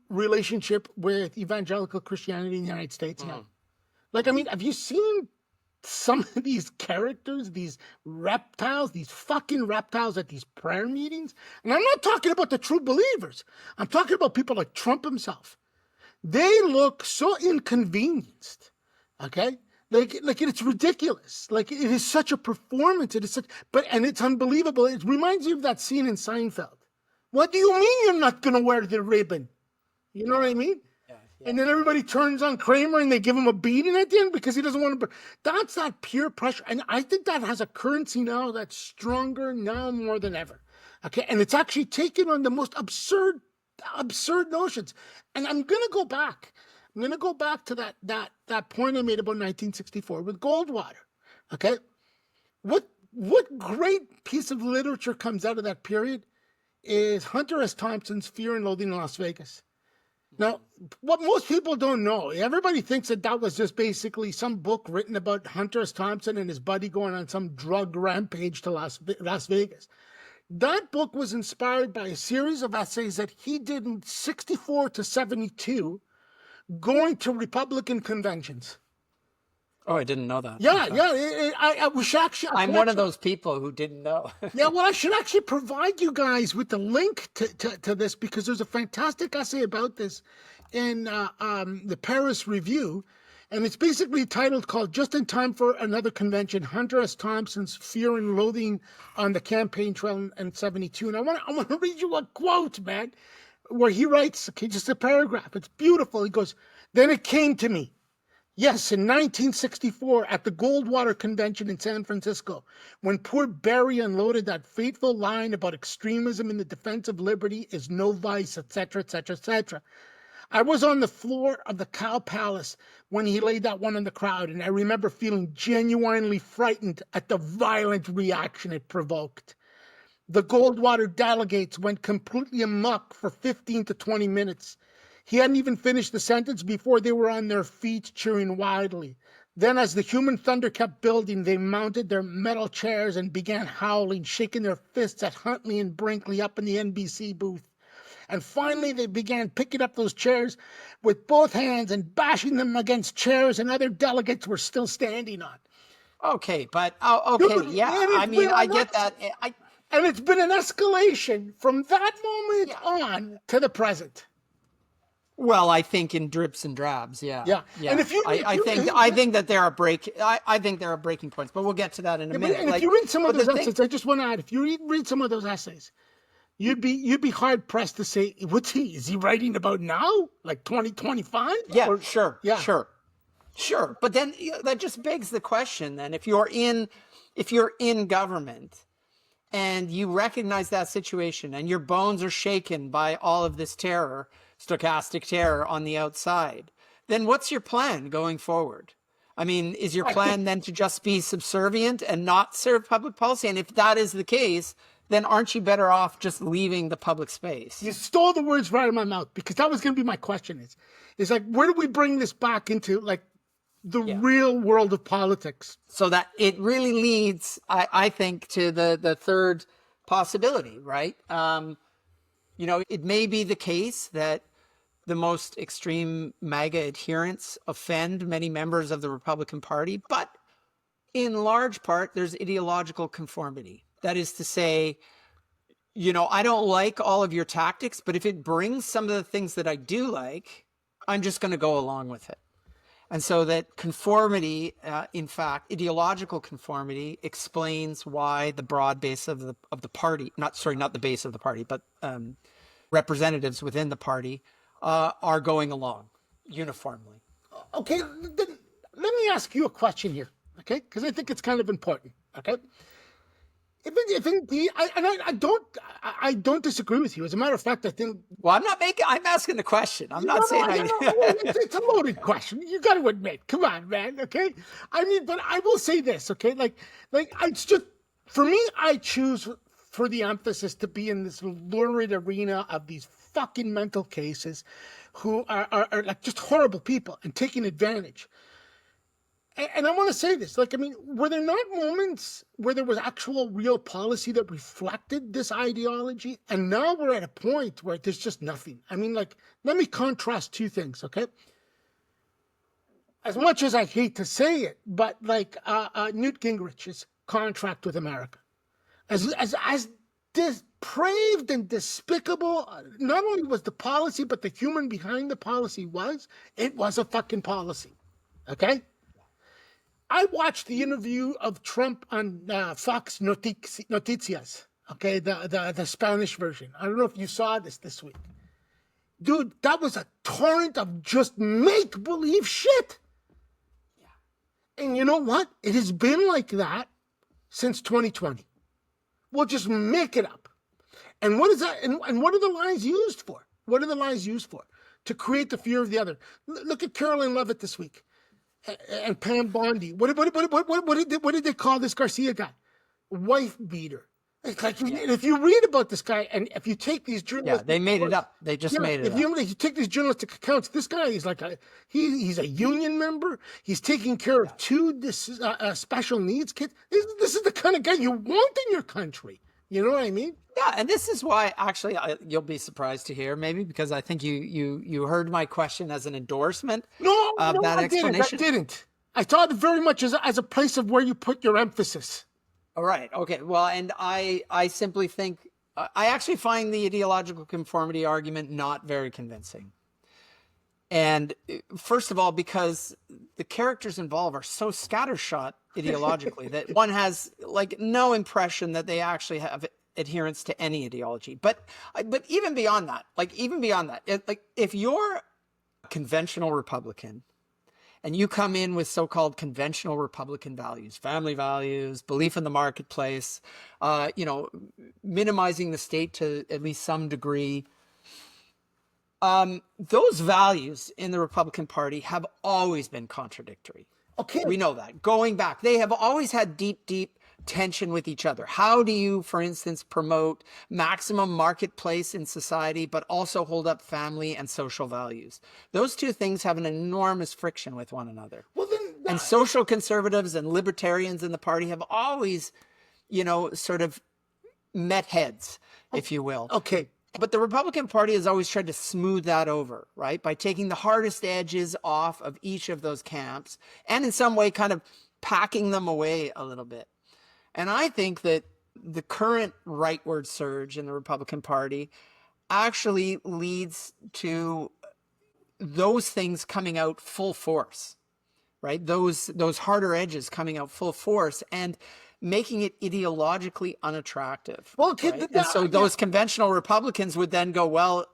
relationship with evangelical Christianity in the United States. Mm. Have you seen some of these characters, these reptiles, these fucking reptiles at these prayer meetings? And I'm not talking about the true believers. I'm talking about people like Trump himself. They look so inconvenienced. Okay. Like it's ridiculous. Like it is such a performance. It is and it's unbelievable. It reminds you of that scene in Seinfeld. What do you mean you're not going to wear the ribbon? You know what I mean? And then everybody turns on Kramer and they give him a beating at the end because he doesn't want to. That's that peer pressure. And I think that has a currency now that's stronger now more than ever. Okay. And it's actually taken on the most absurd notions. And I'm going to go back. I'm going to go back to that point I made about 1964 with Goldwater. Okay. What great piece of literature comes out of that period is Hunter S. Thompson's Fear and Loathing in Las Vegas. Now, what most people don't know, everybody thinks that was just basically some book written about Hunter S. Thompson and his buddy going on some drug rampage to Las Vegas. That book was inspired by a series of essays that he did in 64 to 72, going to Republican conventions. Oh, I didn't know that. Yeah. I wish actually. I'm one of those people who didn't know. Yeah, well, I should actually provide you guys with the link to this because there's a fantastic essay about this in the Paris Review, and it's basically called "Just in Time for Another Convention: Hunter S. Thompson's Fear and Loathing on the Campaign Trail in '72." And I want to read you a quote, man, where he writes, okay, just a paragraph. It's beautiful. He goes, "Then it came to me. Yes, in 1964 at the Goldwater Convention in San Francisco, when poor Barry unloaded that fateful line about extremism in the defense of liberty is no vice, etc., etc., etc. I was on the floor of the Cow Palace when he laid that one on the crowd, and I remember feeling genuinely frightened at the violent reaction it provoked. The Goldwater delegates went completely amok for 15 to 20 minutes. He hadn't even finished the sentence before they were on their feet cheering wildly. Then as the human thunder kept building, they mounted their metal chairs and began howling, shaking their fists at Huntley and Brinkley up in the NBC booth. And finally they began picking up those chairs with both hands and bashing them against chairs and other delegates were still standing on." Okay, but okay, yeah. I mean, I get that. And it's been an escalation from that moment on to the present. Well, I think in drips and drabs, yeah. And I think that there are breaking points, but we'll get to that in a minute. And if you read some of those essays, I just want to add, if you read some of those essays, you'd be hard pressed to say, is he writing about now, like 2025? Yeah, sure. But then that just begs the question. Then, if you're in government and you recognize that situation, and your bones are shaken by all of this terror, stochastic terror on the outside, then what's your plan going forward? I mean, is your plan then to just be subservient and not serve public policy? And if that is the case, then aren't you better off just leaving the public space? You stole the words right out of my mouth, because that was going to be my question. Is like, where do we bring this back into like the real world of politics? So that it really leads, I think, to the third possibility, right? It may be the case that the most extreme MAGA adherents offend many members of the Republican Party, but in large part, there's ideological conformity. That is to say, I don't like all of your tactics, but if it brings some of the things that I do like, I'm just going to go along with it. And so that conformity, in fact, ideological conformity explains why the broad base of the party, not the base of the party, but representatives within the party are going along uniformly. Okay, then let me ask you a question here, okay? Because I think it's kind of important, okay? If indeed, I don't disagree with you. As a matter of fact, I think. Well, I'm asking the question. I'm not saying it's a loaded question. You got to admit. Come on, man. Okay. I mean, but I will say this. Okay, like it's just for me. I choose for the emphasis to be in this lurid arena of these fucking mental cases, who are like just horrible people and taking advantage. And I want to say this, were there not moments where there was actual real policy that reflected this ideology? And now we're at a point where there's just nothing. I mean, let me contrast two things, okay? As much as I hate to say it, but Newt Gingrich's contract with America, as depraved and despicable, not only was the policy, but the human behind the policy it was a fucking policy, okay? I watched the interview of Trump on Fox Noticias, okay, the Spanish version. I don't know if you saw this week. dude, that was a torrent of just make-believe shit. And you know what? It has been like that since 2020. We'll just make it up. And what is that? And what are the lies used for? What are the lies used for? To create the fear of the other. Look at Carolyn Levitt this week, and Pam Bondi. What did they call this Garcia guy? Wife beater. It's like, if you read about this guy, and if you take these journalists, they made it up. They just made it up. If you take these journalistic accounts, this guy is like he's a union member. He's taking care of two special needs kids. This is the kind of guy you want in your country. You know what I mean? Yeah, and this is why, actually, you'll be surprised to hear, maybe, because I think you heard my question as an endorsement of that explanation. I didn't. I thought it very much as a place of where you put your emphasis. All right. Okay. Well, and I simply think, I actually find the ideological conformity argument not very convincing. And first of all, because the characters involved are so scattershot ideologically that one has like no impression that they actually have adherence to any ideology. But even beyond that, if you're a conventional Republican and you come in with so-called conventional Republican values, family values, belief in the marketplace, minimizing the state to at least some degree, those values in the Republican Party have always been contradictory. Okay. We know that. Going back, they have always had deep tension with each other. How do you, for instance, promote maximum marketplace in society, but also hold up family and social values? Those two things have an enormous friction with one another. Well, and social conservatives and libertarians in the party have always, sort of met heads, if you will. Okay. But the Republican Party has always tried to smooth that over, right? By taking the hardest edges off of each of those camps and in some way kind of packing them away a little bit. And I think that the current rightward surge in the Republican Party actually leads to those things coming out full force, right? Those harder edges coming out full force and making it ideologically unattractive. Well, right? And so those conventional Republicans would then go, well,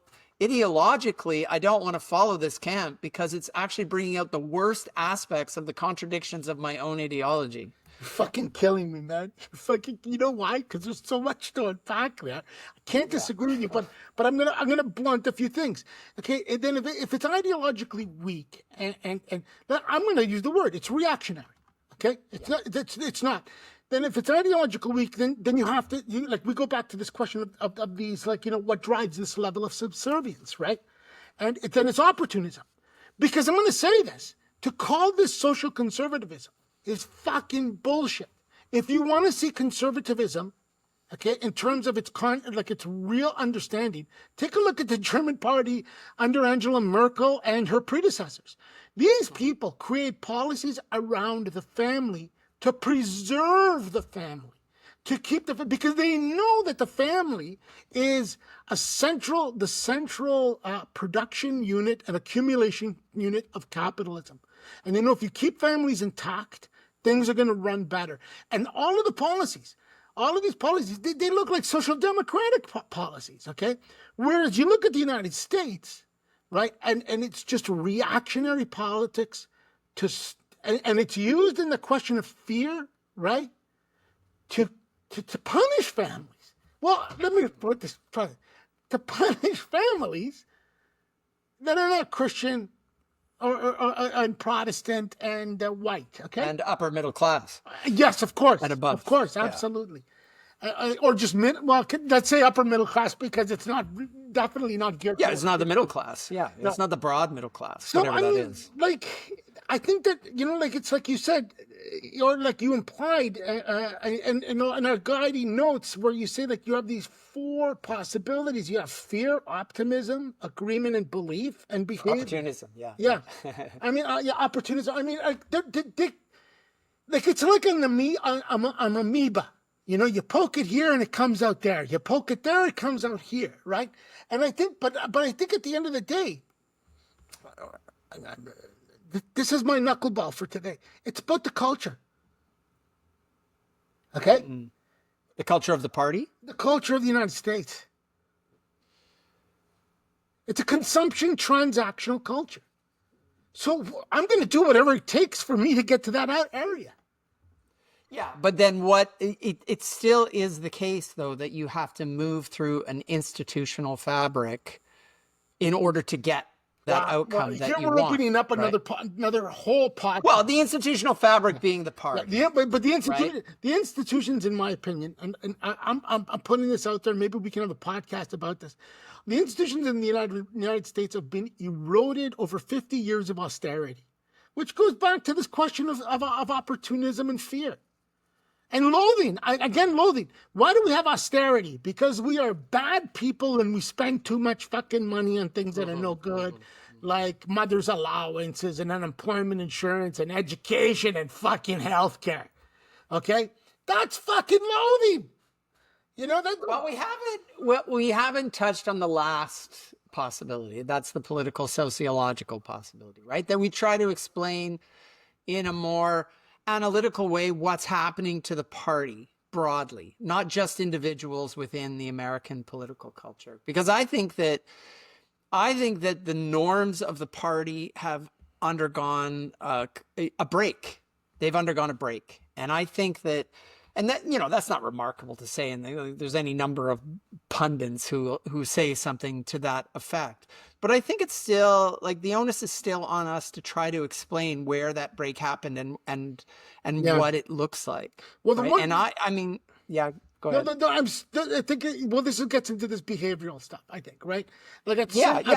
ideologically, I don't want to follow this camp because it's actually bringing out the worst aspects of the contradictions of my own ideology. You're fucking killing me, man. You know why? Because there's so much to unpack there. I can't disagree with you, but I'm gonna blunt a few things. Okay, and then if it's ideologically weak, and I'm gonna use the word, it's reactionary. Okay, it's not. Then if it's ideological weak, then you have to, we go back to this question of these, what drives this level of subservience, right? And then it's opportunism. Because I'm going to say this, to call this social conservatism is fucking bullshit. If you want to see conservatism, okay, in terms of its real understanding, take a look at the German party under Angela Merkel and her predecessors. These people create policies around the family to preserve the family, to keep because they know that the family is the central production unit and accumulation unit of capitalism. And if you keep families intact, things are going to run better. And all of these policies, they look like social democratic policies, okay? Whereas you look at the United States, right, and it's just reactionary politics and it's used in the question of fear, right? To punish families. Well, let me put this, to punish families that are not Christian and Protestant and white, okay? And upper middle class. Yes, of course. And above. Of course, absolutely. Or just let's say upper middle class because it's definitely not geared. Yeah, it's not the middle class. Yeah, it's not the broad middle class, whatever that is. I think that, it's like you said, or like you implied in our guiding notes where you say you have these four possibilities. You have fear, optimism, agreement and belief, and behavior. Opportunism, yeah. Yeah. Opportunism. It's like an amoeba. You poke it here and it comes out there. You poke it there, it comes out here, right? And I think, but I think at the end of the day, this is my knuckleball for today. It's about the culture. Okay? The culture of the party? The culture of the United States. It's a consumption transactional culture. So I'm going to do whatever it takes for me to get to that area. Yeah, but then it still is the case, though, that you have to move through an institutional fabric in order to get that outcome that you we're want. opening up right? another whole podcast. Well, the institutional fabric being the party. Yeah, but the right? the institutions, in my opinion, and I'm putting this out there. Maybe we can have a podcast about this. The institutions in the United States have been eroded over 50 years of austerity, which goes back to this question of opportunism and fear. And loathing, loathing. Why do we have austerity? Because we are bad people and we spend too much fucking money on things that are no good, like mother's allowances and unemployment insurance and education and fucking healthcare. Okay? That's fucking loathing. You know that. Well, we haven't touched on the last possibility. That's the political sociological possibility, right? That we try to explain in a more analytical way what's happening to the party broadly, not just individuals within the American political culture. Because I think that the norms of the party have undergone a break. They've undergone a break. And I think that, and that, that's not remarkable to say. And there's any number of pundits who say something to that effect. But I think it's still, like, the onus is still on us to try to explain where that break happened and what it looks like. Well, right? Go ahead. No, I think, this gets into this behavioral stuff, I think, right? Like, at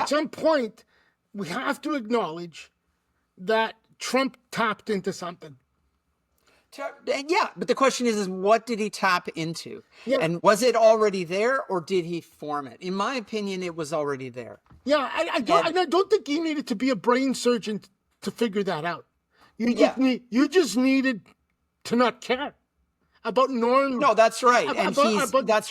some point, we have to acknowledge that Trump tapped into something. Yeah, but the question is what did he tap into? Yeah. And was it already there, or did he form it? In my opinion, it was already there. Yeah, I don't think you needed to be a brain surgeon to figure that out. You just needed to not care about norms. No, that's right. That's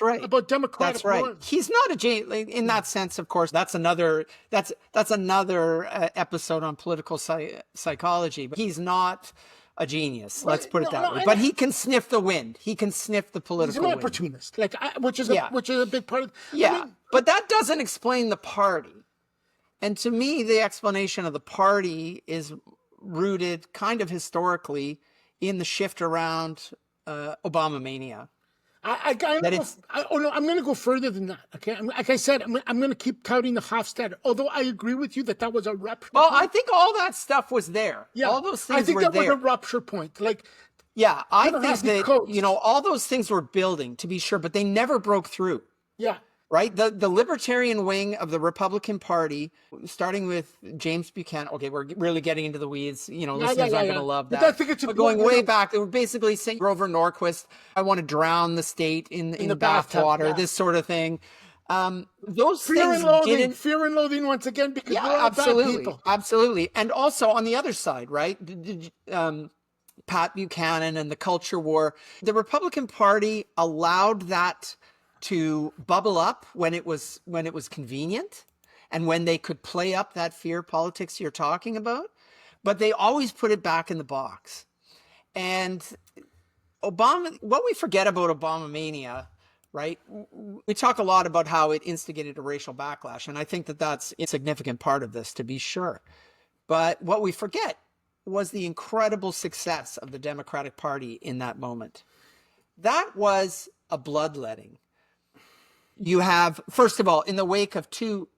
right. About democratic That's right. norms. He's not a genius in that sense, of course. That's another episode on political psychology. But he's not a genius. Let's put it that way. But he can sniff the wind. He can sniff the political wind. He's an opportunist, which is a big part of. Yeah, but that doesn't explain the party. And to me, the explanation of the party is rooted kind of historically in the shift around Obama mania. I'm going to go further than that. Okay, like I said, I'm going to keep touting the Hofstadter. Although I agree with you that was a rupture. Well, point. I think all that stuff was there. Yeah, all those things I think were that there. was a rupture point. Like, yeah, I think that all those things were building, to be sure, but they never broke through. Yeah. Right? The libertarian wing of the Republican Party, starting with James Buchanan. Okay, we're really getting into the weeds. Listeners aren't going to love that. But I think it's going way back, they were basically saying Grover Norquist, I want to drown the state in the bathwater, this sort of thing. Those fear things and fear and loathing once again, because we're all bad people. Absolutely. And also on the other side, right? Pat Buchanan and the culture war. The Republican Party allowed that to bubble up when it was convenient and when they could play up that fear politics you're talking about, but they always put it back in the box. And what we forget about Obama mania, right? We talk a lot about how it instigated a racial backlash, and I think that that's a significant part of this, to be sure. But what we forget was the incredible success of the Democratic Party in that moment. That was a bloodletting. You have, first of all, in the wake of two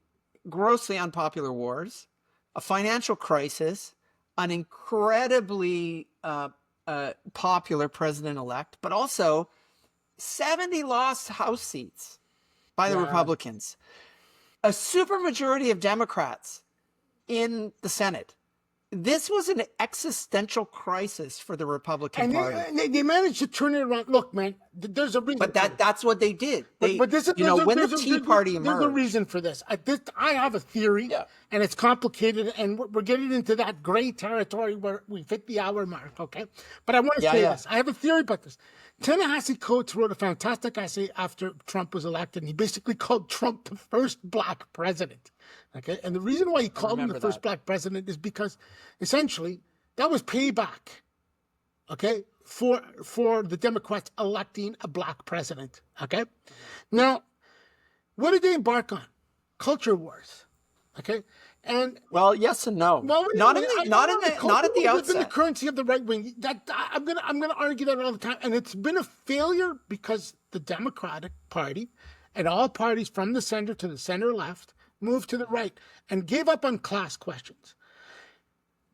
grossly unpopular wars, a financial crisis, an incredibly popular president-elect, but also 70 lost House seats by the Republicans, a supermajority of Democrats in the Senate. This was an existential crisis for the Republican Party. They managed to turn it around. Look, man, there's a reason. But that's what they did. But when the Tea Party emerged. There's a reason for this. I have a theory, and it's complicated, and we're getting into that gray territory where we've hit the hour mark, okay? But I want to say this. I have a theory about this. Ta-Nehisi Coates wrote a fantastic essay after Trump was elected, and he basically called Trump the first black president. Okay, and the reason why he called him the first black president is because essentially that was payback, okay, for the Democrats electing a black president. Okay, now what did they embark on? Culture wars. Okay, and Well, yes and no. well, Not at the It's been the outset. currency of the right wing. I'm gonna argue that all the time, and it's been a failure because the Democratic Party and all parties from the center to the center left moved to the right and gave up on class questions.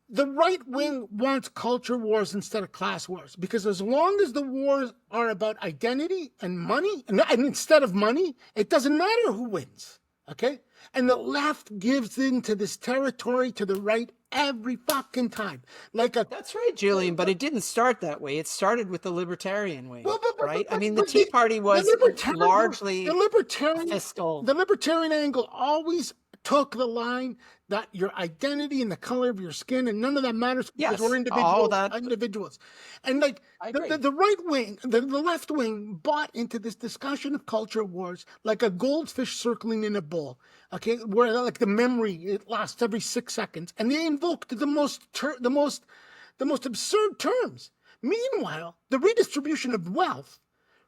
The right wing wants culture wars instead of class wars, because as long as the wars are about identity and money, and instead of money, it doesn't matter who wins. Okay? And the left gives into this territory to the right every fucking time. That's right, Julian, but it didn't start that way. It started with the libertarian way, right? I mean, the but Tea Party was largely the libertarian fiscal. The libertarian angle always took the line that your identity and the color of your skin and none of that matters because Yes, we're all that. individuals. And like I agree. the right wing, the left wing bought into this discussion of culture wars like a goldfish circling in a bowl. Okay, where like the memory, it lasts every 6 seconds, and they invoked the most absurd terms. Meanwhile, the redistribution of wealth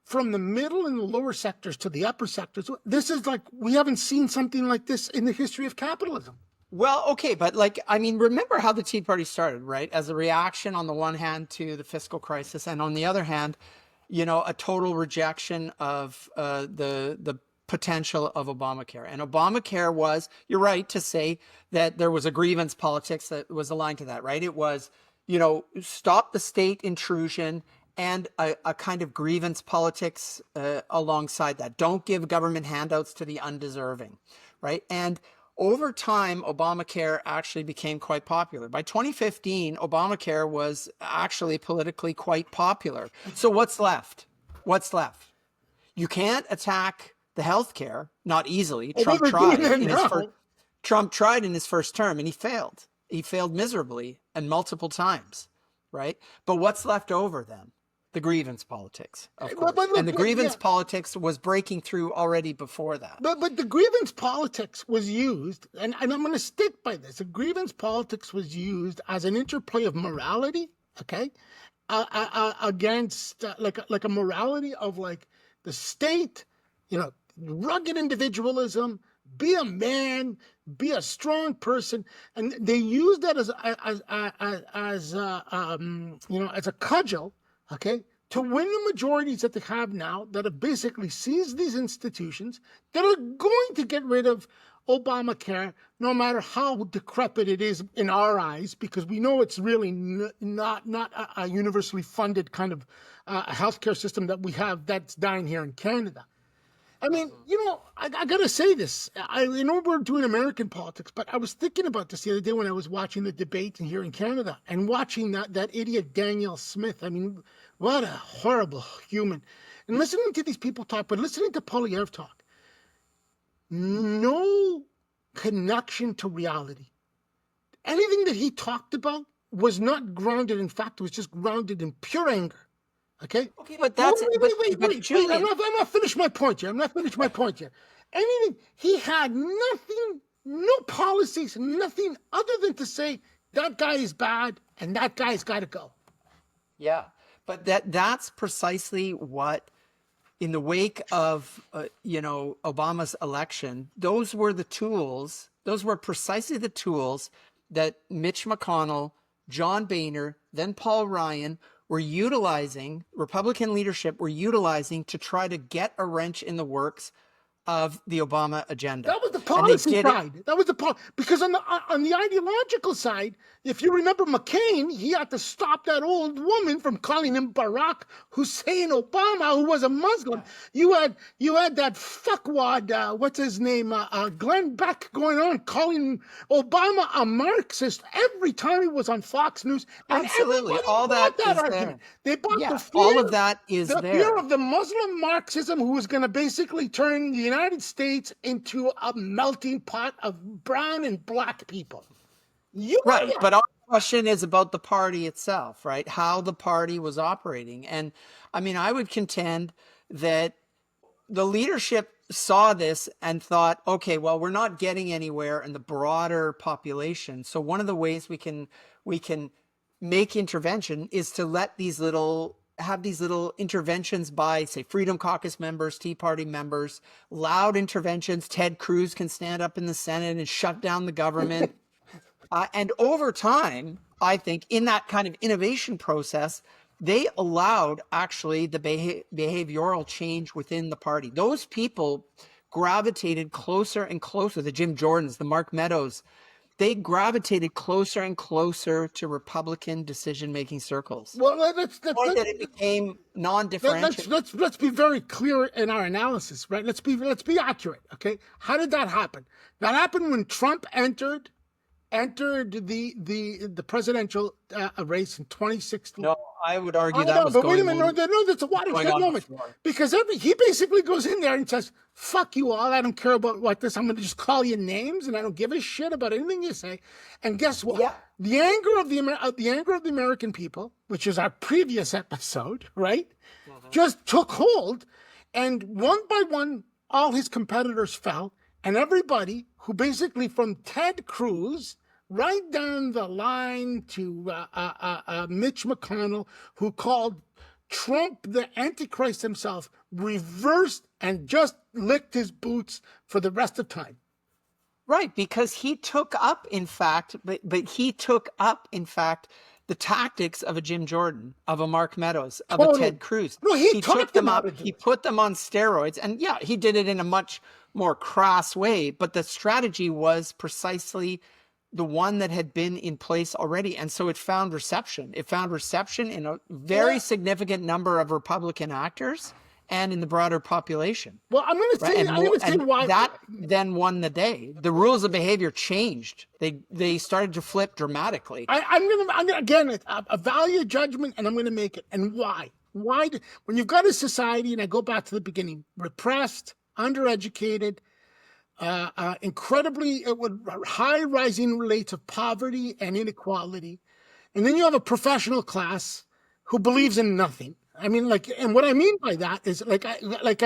from the middle and the lower sectors to the upper sectors, this is like, we haven't seen something like this in the history of capitalism. Well, okay, but remember how the Tea Party started, right? As a reaction on the one hand to the fiscal crisis, and on the other hand, a total rejection of the potential of Obamacare. And Obamacare was, you're right to say that there was a grievance politics that was aligned to that, right? It was, stop the state intrusion and a kind of grievance politics alongside that. Don't give government handouts to the undeserving, right? And over time, Obamacare actually became quite popular. By 2015, Obamacare was actually politically quite popular. So what's left? You can't attack the healthcare, not easily. Trump tried in his first term and he failed. He failed miserably and multiple times, right? But what's left over then? The grievance politics, of course. And the grievance politics was breaking through already before that. But the grievance politics was used, and I'm going to stick by this. The grievance politics was used as an interplay of morality, okay, against like a morality of like the state, rugged individualism. Be a man, be a strong person, and they used that as a cudgel. Okay, to win the majorities that they have now, that have basically seized these institutions, that are going to get rid of Obamacare, no matter how decrepit it is in our eyes, because we know it's really not a universally funded kind of healthcare system that we have that's dying here in Canada. I mean, I got to say this. I know we're doing American politics, but I was thinking about this the other day when I was watching the debate here in Canada and watching that idiot Danielle Smith. I mean, what a horrible human. And listening to these people talk, but listening to Poilievre talk, no connection to reality. Anything that he talked about was not grounded in fact. It was just grounded in pure anger. Okay, but that's wait. Julian, I'm not finished my point here. Anything, he had nothing, no policies, nothing other than to say that guy is bad and that guy's got to go. Yeah, but that's precisely what, in the wake of Obama's election, those were precisely the tools that Mitch McConnell, John Boehner, then Paul Ryan Republican leadership were utilizing to try to get a wrench in the works of the Obama agenda. That was the policy side. That was the policy. Because on the ideological side, if you remember McCain, he had to stop that old woman from calling him Barack Hussein Obama, who was a Muslim. Yeah. You had that fuckwad, what's his name, Glenn Beck going on calling Obama a Marxist every time he was on Fox News. And absolutely, all that is argument. There. They bought the fear, all of that is the there. fear of the Muslim Marxism, who was going to basically turn the United States into a melting pot of brown and black people. Right, but our question is about the party itself, right? How the party was operating. And I mean, I would contend that the leadership saw this and thought, okay, well, we're not getting anywhere in the broader population. So one of the ways we can make intervention is to let these little have these little interventions by, say, Freedom Caucus members, Tea Party members, loud interventions. Ted Cruz can stand up in the Senate and shut down the government. And over time, I think in that kind of innovation process, they allowed actually the behavioral change within the party. Those people gravitated closer and closer, the Jim Jordans, the Mark Meadows, they gravitated closer and closer to Republican decision-making circles. Well, let's it became non-differential. let's be very clear in our analysis, right? Let's be accurate, okay? How did that happen? That happened when Trump entered the presidential race in 2016. No, I would argue that was but going wait a minute, no, that's a watershed moment. Because he basically goes in there and says, fuck you all, I don't care about what this, I'm going to just call you names, and I don't give a shit about anything you say. And guess what? Yeah. The anger of the American people, which is our previous episode, right, just took hold, and one by one, all his competitors fell, and everybody who basically from Ted Cruz right down the line to Mitch McConnell, who called Trump the Antichrist himself, reversed and just licked his boots for the rest of time. Right, because he took up, in fact, he took up, in fact, the tactics of a Jim Jordan, of a Mark Meadows, of a Ted Cruz. No, he took them up. He put them on steroids, and yeah, he did it in a much more crass way. But the strategy was precisely the one that had been in place already, and so it found reception. It found reception in a very significant number of Republican actors and in the broader population. Well, I'm going to say why that then won the day. The rules of behavior changed. They started to flip dramatically. I'm gonna again a value judgment, and I'm going to make it. And why? Why? When you've got a society, and I go back to the beginning, repressed, undereducated, incredibly high rising rates of poverty and inequality, and then you have a professional class who believes in nothing. I mean, and what I mean by that is, I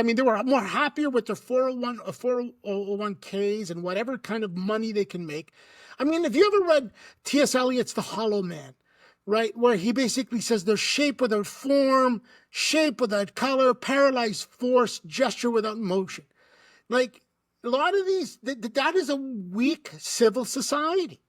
mean, they were more happier with their 401ks and whatever kind of money they can make. I mean, if you ever read T.S. Eliot's The Hollow Man, right, where he basically says there's shape without form, shape without color, paralyzed force, gesture without motion. Like, a lot of these, that is a weak civil society.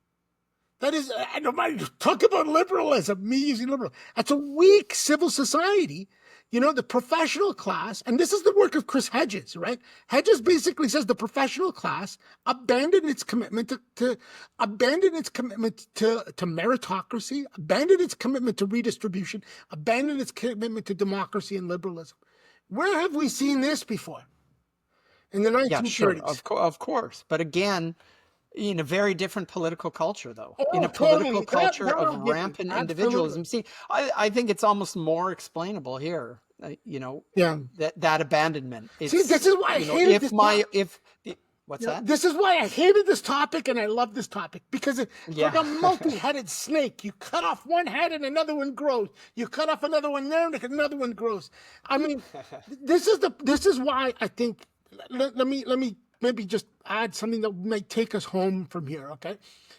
That is, I don't mind, talk about liberalism, me using liberal. That's a weak civil society. You know, the professional class, and this is the work of Chris Hedges, right? Hedges basically says the professional class abandoned its commitment to meritocracy, abandoned its commitment to redistribution, abandoned its commitment to democracy and liberalism. Where have we seen this before? In the 1930s. Yeah, sure, of course. But again, in a very different political culture, though. In a political culture of rampant individualism. See, I think it's almost more explainable here, that abandonment. See, this is why I hated this topic. What's that? This is why I hated this topic, and I love this topic, because it's like a multi-headed snake. You cut off one head and another one grows. You cut off another one there and another one grows. I mean, this is why I think, let me maybe just add something that might take us home from here, okay?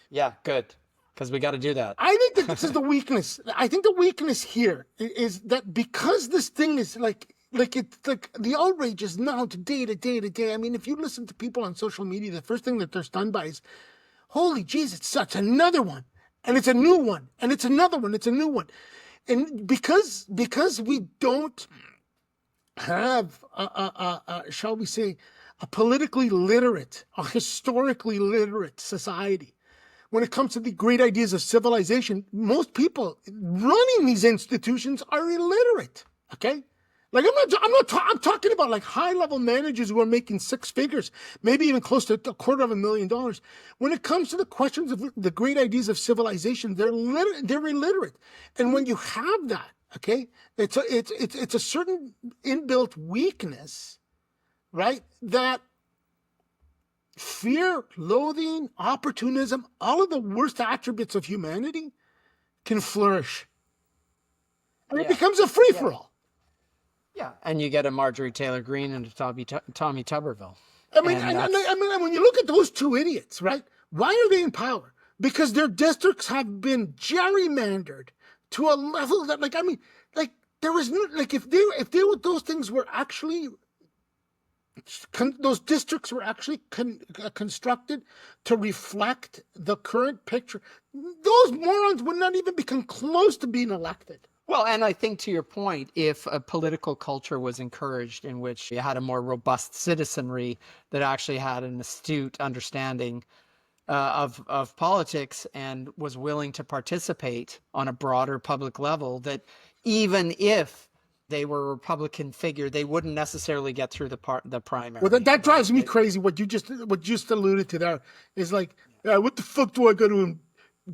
Yeah, good, because we got to do that. I think that this is the weakness. I think the weakness here is that because this thing is like it's like the outrage is now day to day. I mean, if you listen to people on social media, the first thing that they're stunned by is, holy Jesus, it's another one, and it's a new one, and it's another one, it's a new one. And because we don't have, shall we say, a politically literate, a historically literate society, when it comes to the great ideas of civilization, most people running these institutions are illiterate. Okay, like I'm talking about like high-level managers who are making six figures, maybe even close to $250,000. When it comes to the questions of the great ideas of civilization, they're illiterate. And when you have that, okay, it's a certain inbuilt weakness. Right? That fear, loathing, opportunism, all of the worst attributes of humanity can flourish. And it becomes a free-for-all. Yeah, and you get a Marjorie Taylor Greene and a Tommy Tuberville. I mean, when you look at those two idiots, right? Why are they in power? Because their districts have been gerrymandered to a level that, there was no, like, if they were, those things were actually, those districts were actually constructed to reflect the current picture, those morons would not even become close to being elected. Well, and I think to your point, if a political culture was encouraged in which you had a more robust citizenry that actually had an astute understanding of politics and was willing to participate on a broader public level, that even if they were a Republican figure, they wouldn't necessarily get through the primary. Well, that drives me crazy. What you just alluded to there is like, what the fuck do I got to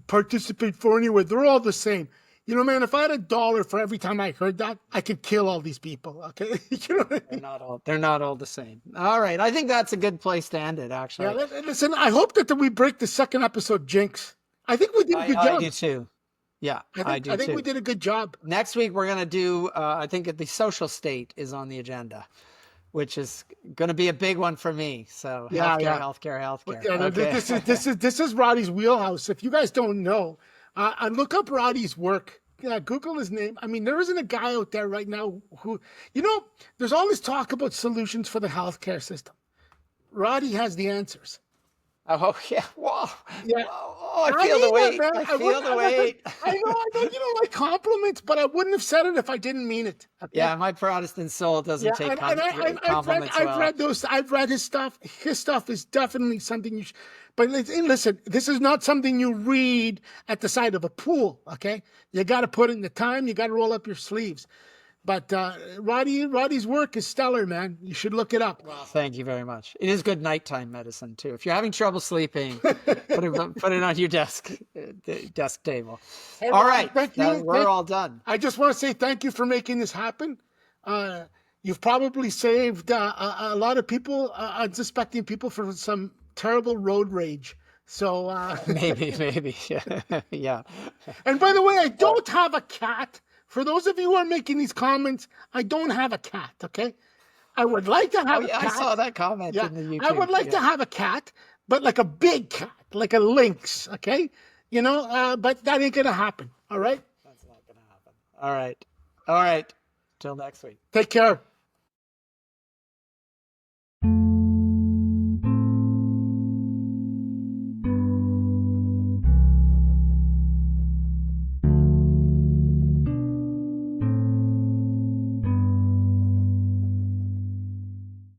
participate for anyway? They're all the same. You know, man, if I had $1 for every time I heard that, I could kill all these people. Okay, you know what I mean? They're not all the same. All right, I think that's a good place to end it. Actually, yeah. Listen, I hope that we break the second episode jinx. I think we did a good job. I do too. Yeah, I think we did a good job. Next week we're gonna do. I think the social state is on the agenda, which is going to be a big one for me. So healthcare. Yeah, okay. This is Roddy's wheelhouse. If you guys don't know, look up Roddy's work. Yeah, Google his name. I mean, there isn't a guy out there right now who, you know, there's all this talk about solutions for the healthcare system. Roddy has the answers. Oh, yeah. Whoa. Yeah. Oh, I feel the weight. I feel the weight. I know. You don't like compliments, but I wouldn't have said it if I didn't mean it. Okay? Yeah, my Protestant soul doesn't take compliments well. I've read those. I've read his stuff. His stuff is definitely something you should. But listen, this is not something you read at the side of a pool, okay? You got to put in the time. You got to roll up your sleeves. But Roddy's work is stellar, man. You should look it up. Well, thank you very much. It is good nighttime medicine too. If you're having trouble sleeping, put it on your desk table. Hey, all right, thank you. We're all done. I just want to say thank you for making this happen. You've probably saved a lot of people, unsuspecting people, from some terrible road rage. So maybe, yeah. And by the way, I don't have a cat. For those of you who are making these comments, I don't have a cat, okay? I would like to have a cat. I saw that comment in the YouTube. I would like to have a cat, but like a big cat, like a lynx, okay? You know, but that ain't going to happen, all right? That's not going to happen. All right. Till next week. Take care.